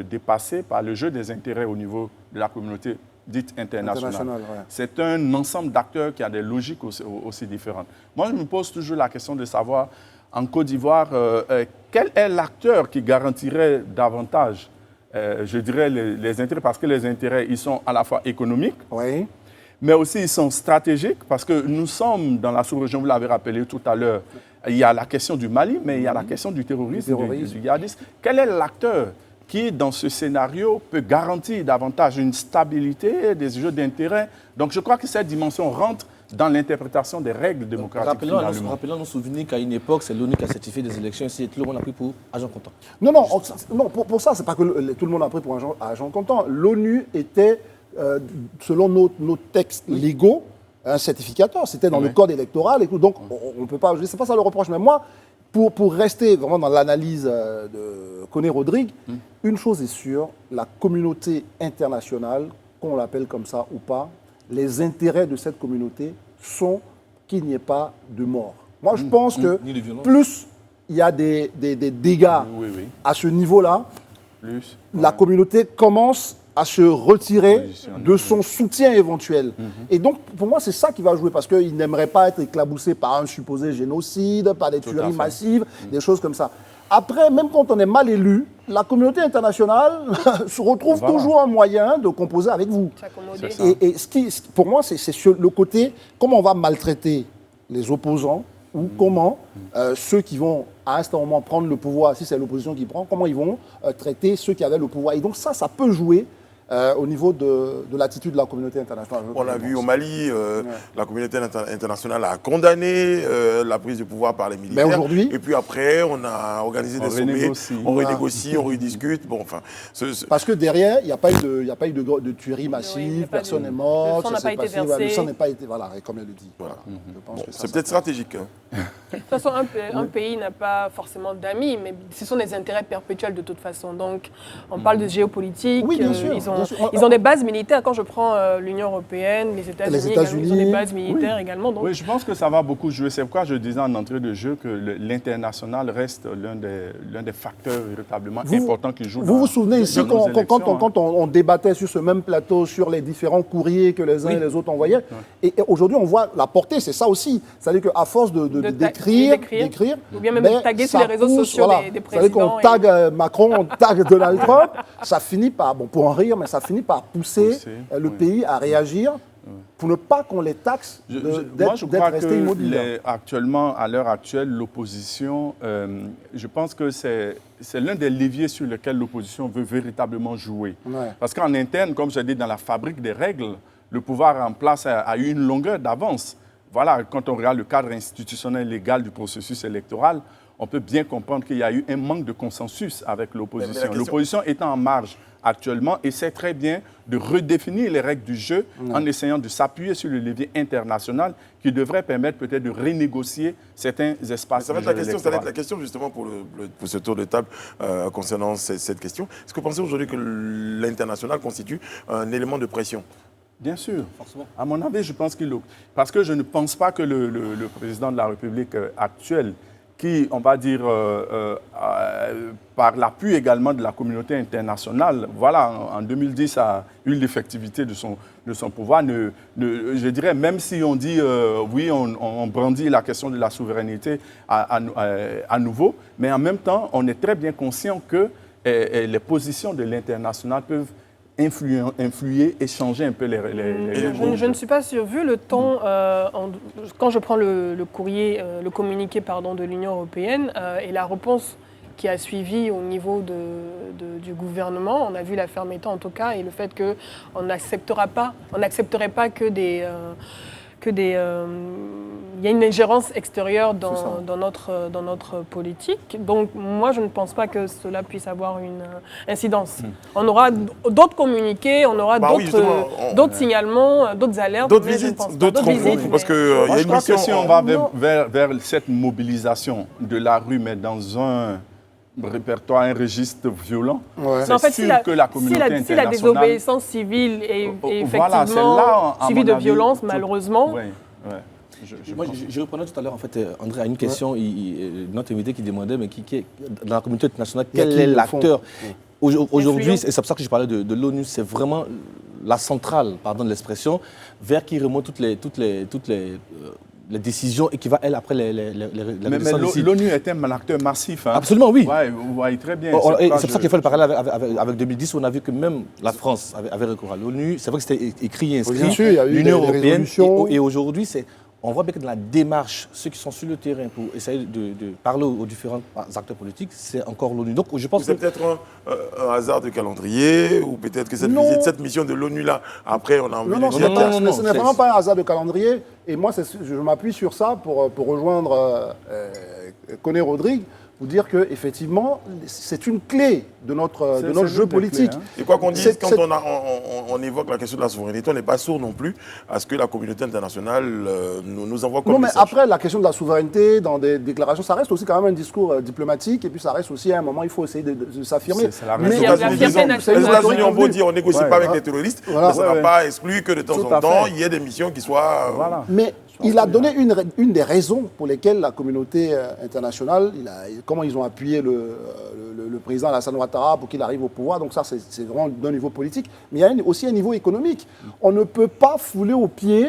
[SPEAKER 5] dépassés par le jeu des intérêts au niveau de la communauté dite internationale.
[SPEAKER 4] Internationale, ouais.
[SPEAKER 5] C'est un ensemble d'acteurs qui a des logiques aussi différentes. Moi, je me pose toujours la question de savoir, en Côte d'Ivoire, quel est l'acteur qui garantirait davantage, je dirais, les intérêts, parce que les intérêts, ils sont à la fois économiques,
[SPEAKER 4] Oui.
[SPEAKER 5] mais aussi ils sont stratégiques parce que nous sommes dans la sous-région, vous l'avez rappelé tout à l'heure, il y a la question du Mali, mais il y a la question du terrorisme, du djihadisme. Quel est l'acteur qui, dans ce scénario, peut garantir davantage une stabilité des jeux d'intérêt? Donc je crois que cette dimension rentre dans l'interprétation des règles démocratiques. finalement.
[SPEAKER 2] Rappelons nos souvenirs qu'à une époque, c'est l'ONU qui a certifié des élections ici et tout le monde a pris pour agent comptant.
[SPEAKER 4] Non, pour ça, c'est pas que tout le monde a pris pour un agent comptant. L'ONU était, selon nos textes légaux, un certificateur. C'était dans le code électoral et tout. Donc, on ne peut pas... C'est pas ça le reproche. Mais moi, pour rester vraiment dans l'analyse de Koné Rodrigue, une chose est sûre, la communauté internationale, qu'on l'appelle comme ça ou pas, les intérêts de cette communauté sont qu'il n'y ait pas de mort. Moi, je pense que
[SPEAKER 2] ni de violence.
[SPEAKER 4] plus il y a des dégâts
[SPEAKER 5] Oui, oui.
[SPEAKER 4] à ce niveau-là,
[SPEAKER 5] Plus.
[SPEAKER 4] la communauté commence à se retirer
[SPEAKER 5] Positionner,
[SPEAKER 4] de son soutien éventuel. Et donc, pour moi, c'est ça qui va jouer, parce qu'ils n'aimeraient pas être éclaboussés par un supposé génocide, par des
[SPEAKER 5] Tout à
[SPEAKER 4] tueries
[SPEAKER 5] fait.
[SPEAKER 4] massives, des choses comme ça. Après, même quand on est mal élu, la communauté internationale se retrouve
[SPEAKER 5] Voilà.
[SPEAKER 4] toujours un moyen de composer avec vous.
[SPEAKER 3] S'accommoder.
[SPEAKER 5] C'est ça.
[SPEAKER 4] Et pour moi, c'est sur le côté, comment on va maltraiter les opposants, ou comment ceux qui vont à un certain moment prendre le pouvoir, si c'est l'opposition qui prend, comment ils vont traiter ceux qui avaient le pouvoir. Et donc ça peut jouer au niveau de l'attitude de la communauté internationale.
[SPEAKER 1] On l'a vu au Mali, la communauté internationale a condamné la prise de pouvoir par les militaires.
[SPEAKER 4] Mais aujourd'hui,
[SPEAKER 1] et puis après, on a organisé des sommets, on renégocie, on rediscute. Bon, enfin,
[SPEAKER 4] parce que derrière, il n'y a pas eu de tuerie massive,
[SPEAKER 3] il y a pas
[SPEAKER 4] personne n'est
[SPEAKER 3] le
[SPEAKER 4] mort,
[SPEAKER 3] sang n'a
[SPEAKER 4] ça
[SPEAKER 3] pas
[SPEAKER 4] s'est
[SPEAKER 3] été
[SPEAKER 4] passé, le
[SPEAKER 3] versé.
[SPEAKER 4] sang n'a pas été, voilà, et comme elle le dit.
[SPEAKER 1] Voilà.
[SPEAKER 4] Je pense
[SPEAKER 1] bon,
[SPEAKER 4] que ça,
[SPEAKER 1] c'est peut-être stratégique. Hein.
[SPEAKER 3] De toute façon, un pays n'a pas forcément d'amis, mais ce sont des intérêts perpétuels de toute façon. Donc, on parle de géopolitique.
[SPEAKER 4] Oui, bien sûr,
[SPEAKER 3] Ils ont,
[SPEAKER 4] bien sûr.
[SPEAKER 3] ils ont des bases militaires. Quand je prends l'Union européenne, les États-Unis, ils ont des bases militaires également. Donc,
[SPEAKER 5] Oui, je pense que ça va beaucoup jouer. C'est pourquoi je disais en entrée de jeu que l'international reste l'un des facteurs véritablement importants qui jouent.
[SPEAKER 4] Vous vous souvenez ici,
[SPEAKER 5] dans nos élections,
[SPEAKER 4] quand on débattait sur ce même plateau, sur les différents courriers que les uns et les autres envoyaient, et aujourd'hui on voit la portée, c'est ça aussi. C'est-à-dire qu'à force d'écrire,
[SPEAKER 3] ou bien même de taguer sur les réseaux sociaux des présidents.
[SPEAKER 4] C'est-à-dire qu'on tague Macron, on tague Donald Trump, ça finit par, bon, pour en rire, mais ça finit par pousser le pays à réagir pour ne pas qu'on les taxe
[SPEAKER 5] moi, je crois
[SPEAKER 4] d'être restés
[SPEAKER 5] que
[SPEAKER 4] immobiles.
[SPEAKER 5] actuellement, à l'heure actuelle, l'opposition, je pense que c'est l'un des leviers sur lesquels l'opposition veut véritablement jouer.
[SPEAKER 4] Ouais.
[SPEAKER 5] Parce qu'en interne, comme je dis, dans la fabrique des règles, le pouvoir en place a eu une longueur d'avance. Voilà, quand on regarde le cadre institutionnel légal du processus électoral, on peut bien comprendre qu'il y a eu un manque de consensus avec l'opposition. L'opposition étant en marge actuellement essaie très bien de redéfinir les règles du jeu en essayant de s'appuyer sur le levier international qui devrait permettre peut-être de renégocier certains espaces.
[SPEAKER 1] Ça va être la question justement pour ce tour de table concernant cette question. Est-ce que vous pensez aujourd'hui que l'international constitue un élément de pression ?
[SPEAKER 5] Bien sûr, forcément. À mon avis, je pense qu'il... Parce que je ne pense pas que le président de la République actuel, qui, on va dire, par l'appui également de la communauté internationale, voilà, en 2010 a eu l'effectivité de son pouvoir. Je dirais, même si on dit, oui, on brandit la question de la souveraineté à nouveau, mais en même temps, on est très bien conscient que les positions de l'international peuvent influer et changer un peu les
[SPEAKER 3] je ne suis pas sûre. Vu le temps, quand je prends le courrier, le communiqué de l'Union européenne et la réponse qui a suivi au niveau du gouvernement, on a vu la fermeté en tout cas et le fait qu'on n'accepterait pas que il y a une ingérence extérieure dans notre politique. Donc, moi, je ne pense pas que cela puisse avoir une incidence. On aura d'autres communiqués, on aura d'autres signalements, d'autres alertes.
[SPEAKER 1] D'autres visites, d'autres rencontres. Parce que
[SPEAKER 5] je crois que si on va vers cette mobilisation de la rue, mais dans un répertoire, un registre violent, c'est sûr que la communauté internationale...
[SPEAKER 3] Si la désobéissance civile est effectivement suivie de violence, malheureusement...
[SPEAKER 2] Moi, je reprenais tout à l'heure, en fait, André, à une question, notre invité qui demandait, mais qui est dans la communauté internationale, quel est l'acteur aujourd'hui, et c'est pour ça que je parlais de l'ONU, c'est vraiment la centrale, pardon de l'expression, vers qui remontent toutes les décisions et qui va, elle, après les
[SPEAKER 5] Mais l'ONU est un acteur massif. Hein.
[SPEAKER 2] Absolument, oui.
[SPEAKER 5] Ouais, vous voyez très bien.
[SPEAKER 2] C'est pour ça qu'il faut le parallèle avec 2010, où on a vu que même la France avait recours à l'ONU. C'est vrai que c'était écrit et inscrit.
[SPEAKER 4] Bien sûr, il y a eu
[SPEAKER 2] l'Union européenne. Et aujourd'hui, on voit bien que dans la démarche, ceux qui sont sur le terrain pour essayer de parler aux différents acteurs politiques, c'est encore l'ONU. Donc je pense
[SPEAKER 1] que... C'est peut-être un hasard de calendrier, ou peut-être que cette mission de l'ONU-là, après, on a envie de dire...
[SPEAKER 4] Non, ce n'est vraiment pas un hasard de calendrier. Et moi, je m'appuie sur ça pour rejoindre Koné Rodrigue, pour dire qu'effectivement, c'est une clé de notre jeu politique.
[SPEAKER 5] Clé, hein.
[SPEAKER 1] Et quoi qu'on dise, quand on évoque la question de la souveraineté, on n'est pas sourd non plus à ce que la communauté internationale nous envoie comme message.
[SPEAKER 4] Non, mais après, la question de la souveraineté, dans des déclarations, ça reste aussi quand même un discours diplomatique, et puis ça reste aussi à un moment, il faut essayer de s'affirmer.
[SPEAKER 5] C'est la
[SPEAKER 1] Mais
[SPEAKER 5] raison.
[SPEAKER 1] les États-Unis ont beau dire on négocie pas avec les terroristes,
[SPEAKER 4] Voilà.
[SPEAKER 1] mais ça n'a pas exclu que de temps
[SPEAKER 5] Tout
[SPEAKER 1] en
[SPEAKER 5] à
[SPEAKER 1] temps,
[SPEAKER 5] fait.
[SPEAKER 1] il y ait des missions qui soient...
[SPEAKER 5] Voilà.
[SPEAKER 4] Mais il a donné une des raisons pour lesquelles la communauté internationale, comment ils ont appuyé le président Alassane Ouattara pour qu'il arrive au pouvoir. Donc ça, c'est vraiment d'un niveau politique. Mais il y a aussi un niveau économique. On ne peut pas fouler aux pieds,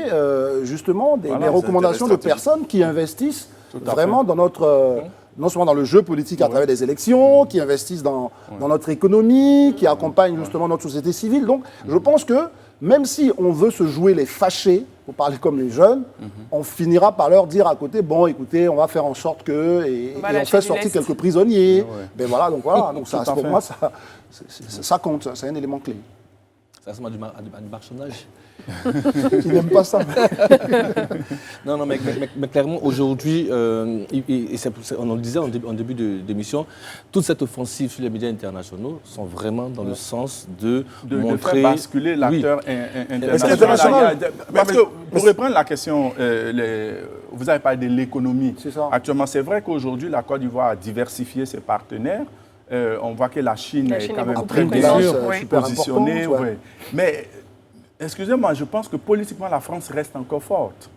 [SPEAKER 4] justement, des recommandations de personnes qui investissent vraiment dans notre... non seulement dans le jeu politique à travers des élections, qui investissent dans notre économie, qui accompagnent justement notre société civile. Donc, je pense que même si on veut se jouer les fâchés, pour parler comme les jeunes, on finira par leur dire à côté, bon, écoutez, on va faire en sorte que... Et on fait sortir quelques prisonniers. Ben voilà, donc voilà. Donc ça, pour moi, ça compte, c'est un élément clé.
[SPEAKER 2] Ça ressemble à du marchandage.
[SPEAKER 4] Il n'aime pas ça.
[SPEAKER 2] Non, mais clairement, aujourd'hui, on le disait en début d'émission, toute cette offensive sur les médias internationaux sont vraiment dans le sens de montrer...
[SPEAKER 5] faire basculer l'acteur
[SPEAKER 1] international.
[SPEAKER 5] Parce que, pour reprendre la question, vous avez parlé de l'économie.
[SPEAKER 4] C'est ça.
[SPEAKER 5] Actuellement, c'est vrai qu'aujourd'hui, la Côte d'Ivoire a diversifié ses partenaires. On voit que la Chine est quand même très bien positionnée.
[SPEAKER 4] Ouais.
[SPEAKER 5] Mais, excusez-moi, je pense que politiquement, la France reste encore forte.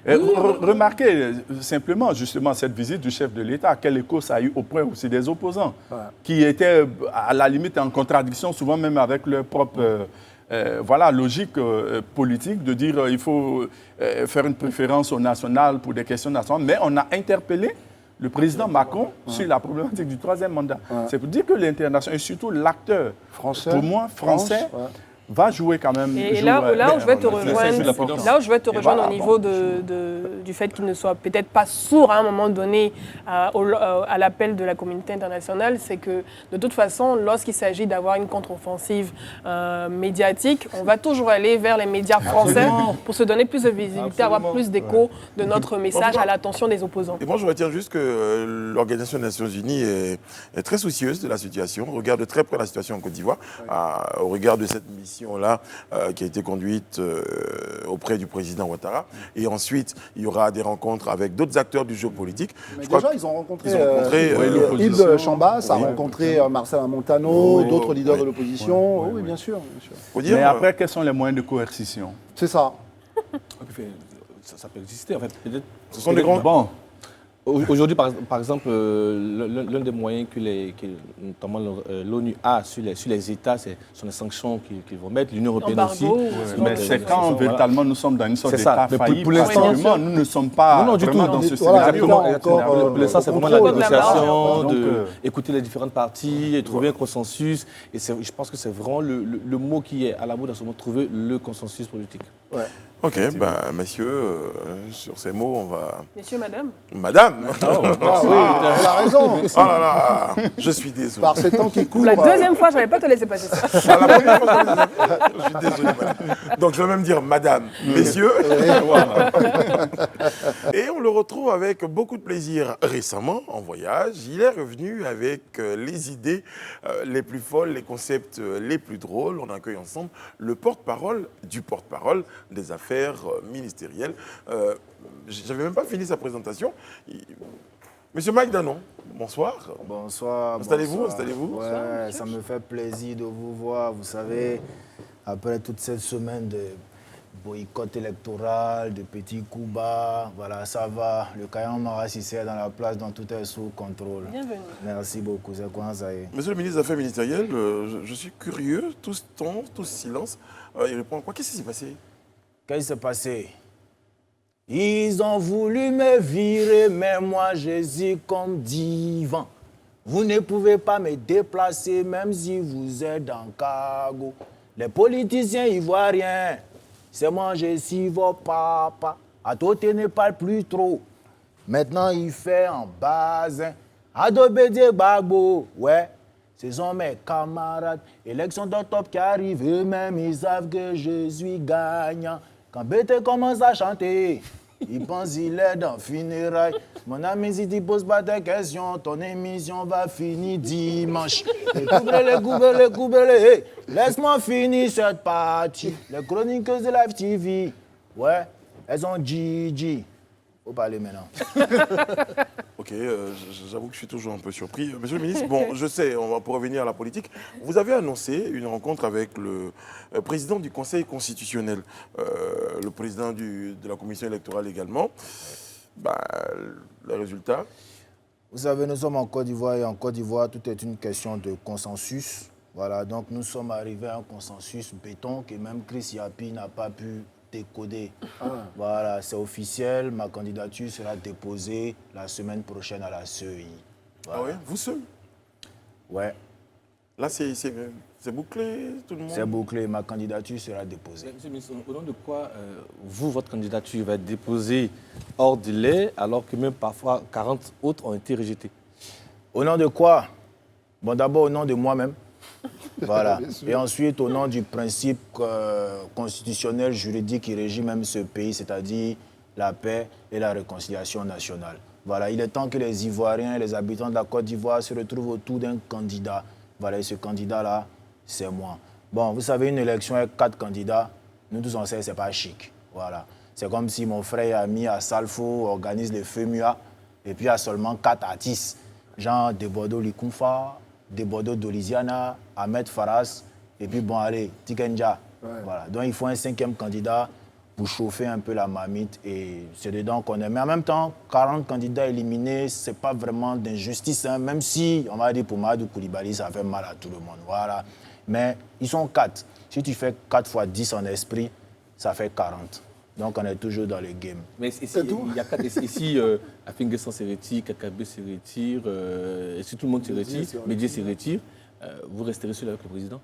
[SPEAKER 5] Remarquez simplement, justement, cette visite du chef de l'État, quel écho ça a eu auprès aussi des opposants, qui étaient à la limite en contradiction, souvent même avec leur propre logique politique, de dire il faut faire une préférence au national pour des questions nationales. Mais on a interpellé le président Macron sur la problématique du troisième mandat. C'est pour dire que l'international, et surtout l'acteur, pour moi, français, va jouer quand même.
[SPEAKER 3] Et là où je vais te rejoindre, au niveau du fait qu'il ne soit peut-être pas sourd à un moment donné à l'appel de la communauté internationale, c'est que de toute façon, lorsqu'il s'agit d'avoir une contre-offensive médiatique, on va toujours aller vers les médias français pour se donner plus de visibilité, avoir plus d'écho de notre message à l'attention des opposants.
[SPEAKER 1] Et moi, je retiens juste que l'Organisation des Nations Unies est très soucieuse de la situation, regarde de très près la situation en Côte d'Ivoire, au regard de cette mission-là qui a été conduite auprès du président Ouattara. Et ensuite, il y aura des rencontres avec d'autres acteurs du jeu politique.
[SPEAKER 4] Mais déjà, ils ont rencontré
[SPEAKER 5] l'opposition.
[SPEAKER 4] Yves Chambas, a rencontré Marcel Montano, d'autres leaders de l'opposition. Oui, bien sûr.
[SPEAKER 5] Mais après, quels sont les moyens de coercition?
[SPEAKER 4] C'est ça.
[SPEAKER 2] Ça peut exister, en fait.
[SPEAKER 1] Ce sont des grands...
[SPEAKER 2] Bon. Aujourd'hui, par exemple, l'un des moyens que notamment l'ONU a sur les États, ce sont les sanctions qu'ils vont mettre, l'Union européenne aussi.
[SPEAKER 5] Mais c'est quand véritablement nous sommes dans une sorte d'état failli.
[SPEAKER 2] Pour l'instant,
[SPEAKER 5] nous ne sommes pas vraiment dans ce scénario.
[SPEAKER 2] Pour l'instant, c'est vraiment la négociation, d'écouter les différentes parties et trouver un consensus. Et je pense que c'est vraiment le mot qui est à la mode en ce moment, trouver le consensus politique.
[SPEAKER 4] Ouais.
[SPEAKER 1] Ok, messieurs, sur ces mots, on va...
[SPEAKER 3] Messieurs, madame.
[SPEAKER 1] Madame
[SPEAKER 4] Oui, elle a raison.
[SPEAKER 1] Oh là là, je suis désolé.
[SPEAKER 4] Par ces temps qui courent.
[SPEAKER 3] La deuxième fois, je n'allais pas te laisser passer ça.
[SPEAKER 1] La première fois, je suis désolé, madame. Donc, je vais même dire madame, messieurs. Et on le retrouve avec beaucoup de plaisir récemment, en voyage. Il est revenu avec les idées les plus folles, les concepts les plus drôles. On accueille ensemble le porte-parole du porte-parole des affaires ministérielles. Je n'avais même pas fini sa présentation. Monsieur Mike Danon, bonsoir.
[SPEAKER 6] Bonsoir.
[SPEAKER 1] Installez-vous.
[SPEAKER 6] Ouais, ça me fait plaisir de vous voir. Vous savez, après toute cette semaine de boycott électoral, de petits coups bas, voilà, ça va. Le Caillon Marassissé est dans la place, dont tout est sous contrôle.
[SPEAKER 3] Bienvenue.
[SPEAKER 6] Merci beaucoup. C'est quoi ça y est?
[SPEAKER 1] Monsieur le ministre des Affaires ministérielles, je suis curieux, tout ce temps, tout ce silence. Il répond quoi? Qu'est-ce qui s'est passé?
[SPEAKER 6] Qu'est-ce qui s'est passé? Ils ont voulu me virer, mais moi j'hésite comme divan. Vous ne pouvez pas me déplacer, même si vous êtes en cargo. Les politiciens ivoiriens, c'est manger si vos papa. À toi, tu ne parles plus trop. Maintenant, il fait en base. Adobédié Bagbo, ouais. Ce sont mes camarades. Élection d'octobre qui arrive, eux-mêmes, ils savent que je suis gagnant. Quand Bété commence à chanter, Il pense il est dans funérailles. Mon ami, si tu poses pas tes questions, ton émission va finir dimanche. Et couvrez-les. Laisse-moi finir cette partie. Les chroniqueuses de Live TV, ouais, elles ont Gigi. Faut parler maintenant.
[SPEAKER 1] Ok, j'avoue que je suis toujours un peu surpris. Monsieur le ministre, bon, je sais, on va pour revenir à la politique. Vous avez annoncé une rencontre avec le président du Conseil constitutionnel, le président de la commission électorale également. Bah, le résultat?
[SPEAKER 6] Vous savez, nous sommes en Côte d'Ivoire et en Côte d'Ivoire, tout est une question de consensus. Voilà, donc nous sommes arrivés à un consensus béton que même Chris Yapi n'a pas pu décoder. Voilà, c'est officiel, ma candidature sera déposée la semaine prochaine à la CEI. Voilà.
[SPEAKER 1] Ah oui, vous seul?
[SPEAKER 6] Ouais.
[SPEAKER 1] Là, c'est bouclé, tout le monde?
[SPEAKER 6] C'est bouclé, ma candidature sera déposée.
[SPEAKER 2] Monsieur le ministre, au nom de quoi votre candidature va être déposée hors délai, alors que même parfois 40 autres ont été rejetés?
[SPEAKER 6] Au nom de quoi? Bon, d'abord au nom de moi-même. Voilà. Et ensuite, au nom du principe constitutionnel, juridique qui régit même ce pays, c'est-à-dire la paix et la réconciliation nationale. Voilà. Il est temps que les Ivoiriens et les habitants de la Côte d'Ivoire se retrouvent autour d'un candidat. Voilà. Et ce candidat-là, c'est moi. Bon, vous savez, une élection avec 4 candidats, nous tous on sait que ce n'est pas chic. Voilà. C'est comme si mon frère et ami à Salfo organise les FEMUA et puis il y a seulement 4 artistes. Genre Debodo Likunfa, Debodo Doliziana, Ahmed Faras, et puis bon, allez, Tikenja. Ouais. Voilà. Donc il faut un 5e candidat pour chauffer un peu la marmite et c'est dedans qu'on est. Mais en même temps, 40 candidats éliminés, ce n'est pas vraiment d'injustice, hein, même si, on va dire pour Mamadou Koulibaly, ça fait mal à tout le monde. Voilà. Mais ils sont 4. Si tu fais 4 fois 10 en esprit, ça fait 40. Donc on est toujours dans le game.
[SPEAKER 2] Mais ici, il y a 4. Ici, Afinguessan se retire, Kakabé se retire, et si tout le monde se retire, Médié se retire, vous resterez seul avec le président?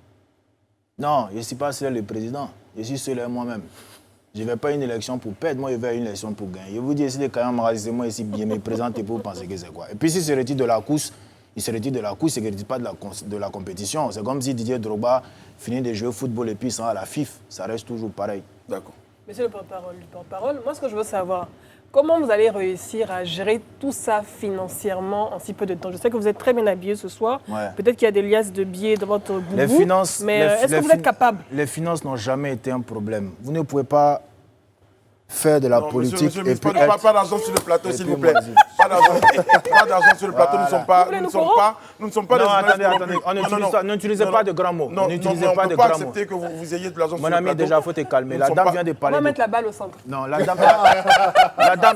[SPEAKER 6] Non, je ne suis pas seul le président. Je suis seul avec moi-même. Je ne vais pas à une élection pour perdre, moi je vais à une élection pour gagner. Je vous dis, si les Kayam c'est moi ici, bien me présenter pour penser que c'est quoi. Et puis s'il se retire de la course, il se retire de la course, il ne se retire pas de la compétition. C'est comme si Didier Drogba finit de jouer au football et puis il s'en va à la FIF. Ça reste toujours pareil.
[SPEAKER 1] D'accord.
[SPEAKER 3] Monsieur le porte-parole, moi ce que je veux savoir, comment vous allez réussir à gérer tout ça financièrement en si peu de temps? Je sais que vous êtes très bien habillé ce soir. Ouais. Peut-être qu'il y a des liasses de billets dans votre boubou.
[SPEAKER 6] Les finances,
[SPEAKER 3] mais est-ce que vous êtes capable?
[SPEAKER 6] Les finances n'ont jamais été un problème. Vous ne pouvez pas faire de la politique.
[SPEAKER 1] Monsieur, pas d'argent sur le plateau, s'il vous plaît. Pas d'argent sur le plateau. Voilà. Nous ne sommes pas
[SPEAKER 6] des... attendez. N'utilisez pas de grands mots. N'utilisez pas de grands mots. On ne peut pas accepter
[SPEAKER 1] que vous ayez de l'argent sur le plateau.
[SPEAKER 6] Mon ami, déjà, il faut te calmer. La dame vient de parler...
[SPEAKER 3] On va mettre la balle au centre.
[SPEAKER 6] Non, la dame...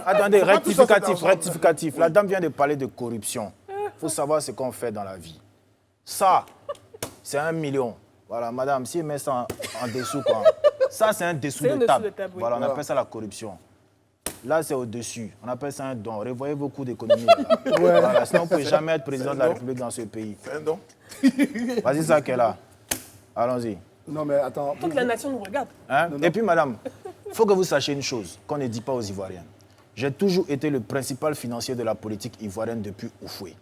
[SPEAKER 6] Attendez, rectificatif. La dame vient de parler de corruption. Il faut savoir ce qu'on fait dans la vie. Ça, c'est 1 million. Voilà, madame, si elle met ça en dessous, quoi. Ça, c'est un dessous de table. Oui. Voilà, on appelle ça la corruption. Là, c'est au-dessus. On appelle ça un don. Revoyez vos coûts d'économie. Ouais. Voilà, sinon, vous ne pouvez jamais être président de la République dans ce pays.
[SPEAKER 1] C'est un don.
[SPEAKER 6] Vas-y, ça qu'elle a. Allons-y.
[SPEAKER 4] Non, mais attends.
[SPEAKER 3] Toute la nation nous regarde.
[SPEAKER 6] Hein? Non. Et puis, madame, il faut que vous sachiez une chose qu'on ne dit pas aux Ivoiriens. J'ai toujours été le principal financier de la politique ivoirienne depuis Oufoué.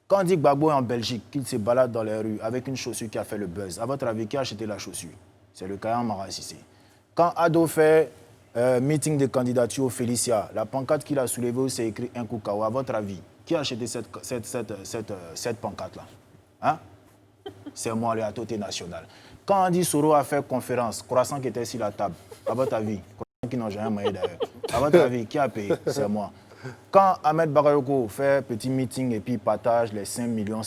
[SPEAKER 6] Quand on dit que Gbagbo est en Belgique, qu'il se balade dans les rues avec une chaussure qui a fait le buzz, à votre avis, qui a acheté la chaussure? C'est le Kayam Mara Cissé. Quand Ado fait meeting de candidature au Félicia, la pancarte qu'il a soulevée où c'est écrit un Koukao, à votre avis, qui a acheté cette pancarte-là? Hein? C'est moi, le Atoté national. Quand Andy Soro a fait conférence, Croissant qui était sur la table, à votre avis, Croissant qui n'ont jamais moyen d'ailleurs, à votre avis, qui a payé? C'est moi. Quand Ahmed Bakayoko fait petit meeting et puis partage les 5 millions,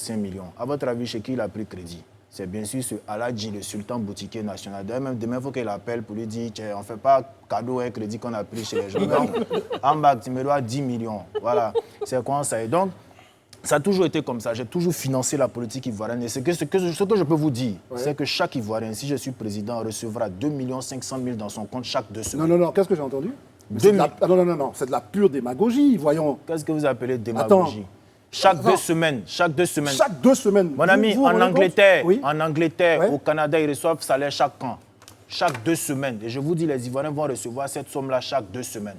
[SPEAKER 6] à votre avis, chez qui il a pris crédit? C'est bien sûr ce Aladji, le sultan boutiquier national. D'ailleurs, même demain, il faut qu'il appelle pour lui dire on ne fait pas cadeau et crédit qu'on a pris chez les gens. Donc, en bas, tu me dois 10 millions. Voilà, c'est comment ça est. Donc, ça a toujours été comme ça. J'ai toujours financé la politique ivoirienne. Et ce que je peux vous dire, c'est que chaque Ivoirien, si je suis président, recevra 2 500 000 dans son compte chaque 2 semaines.
[SPEAKER 4] Non, qu'est-ce que j'ai entendu? Non, c'est de la pure démagogie, voyons.
[SPEAKER 6] Qu'est-ce que vous appelez démagogie? Attends. Chaque 2 semaines. Chaque 2 semaines. Mon ami, en Angleterre, oui? Au Canada, ils reçoivent salaire chaque an. Chaque 2 semaines. Et je vous dis, les Ivoiriens vont recevoir cette somme-là chaque 2 semaines.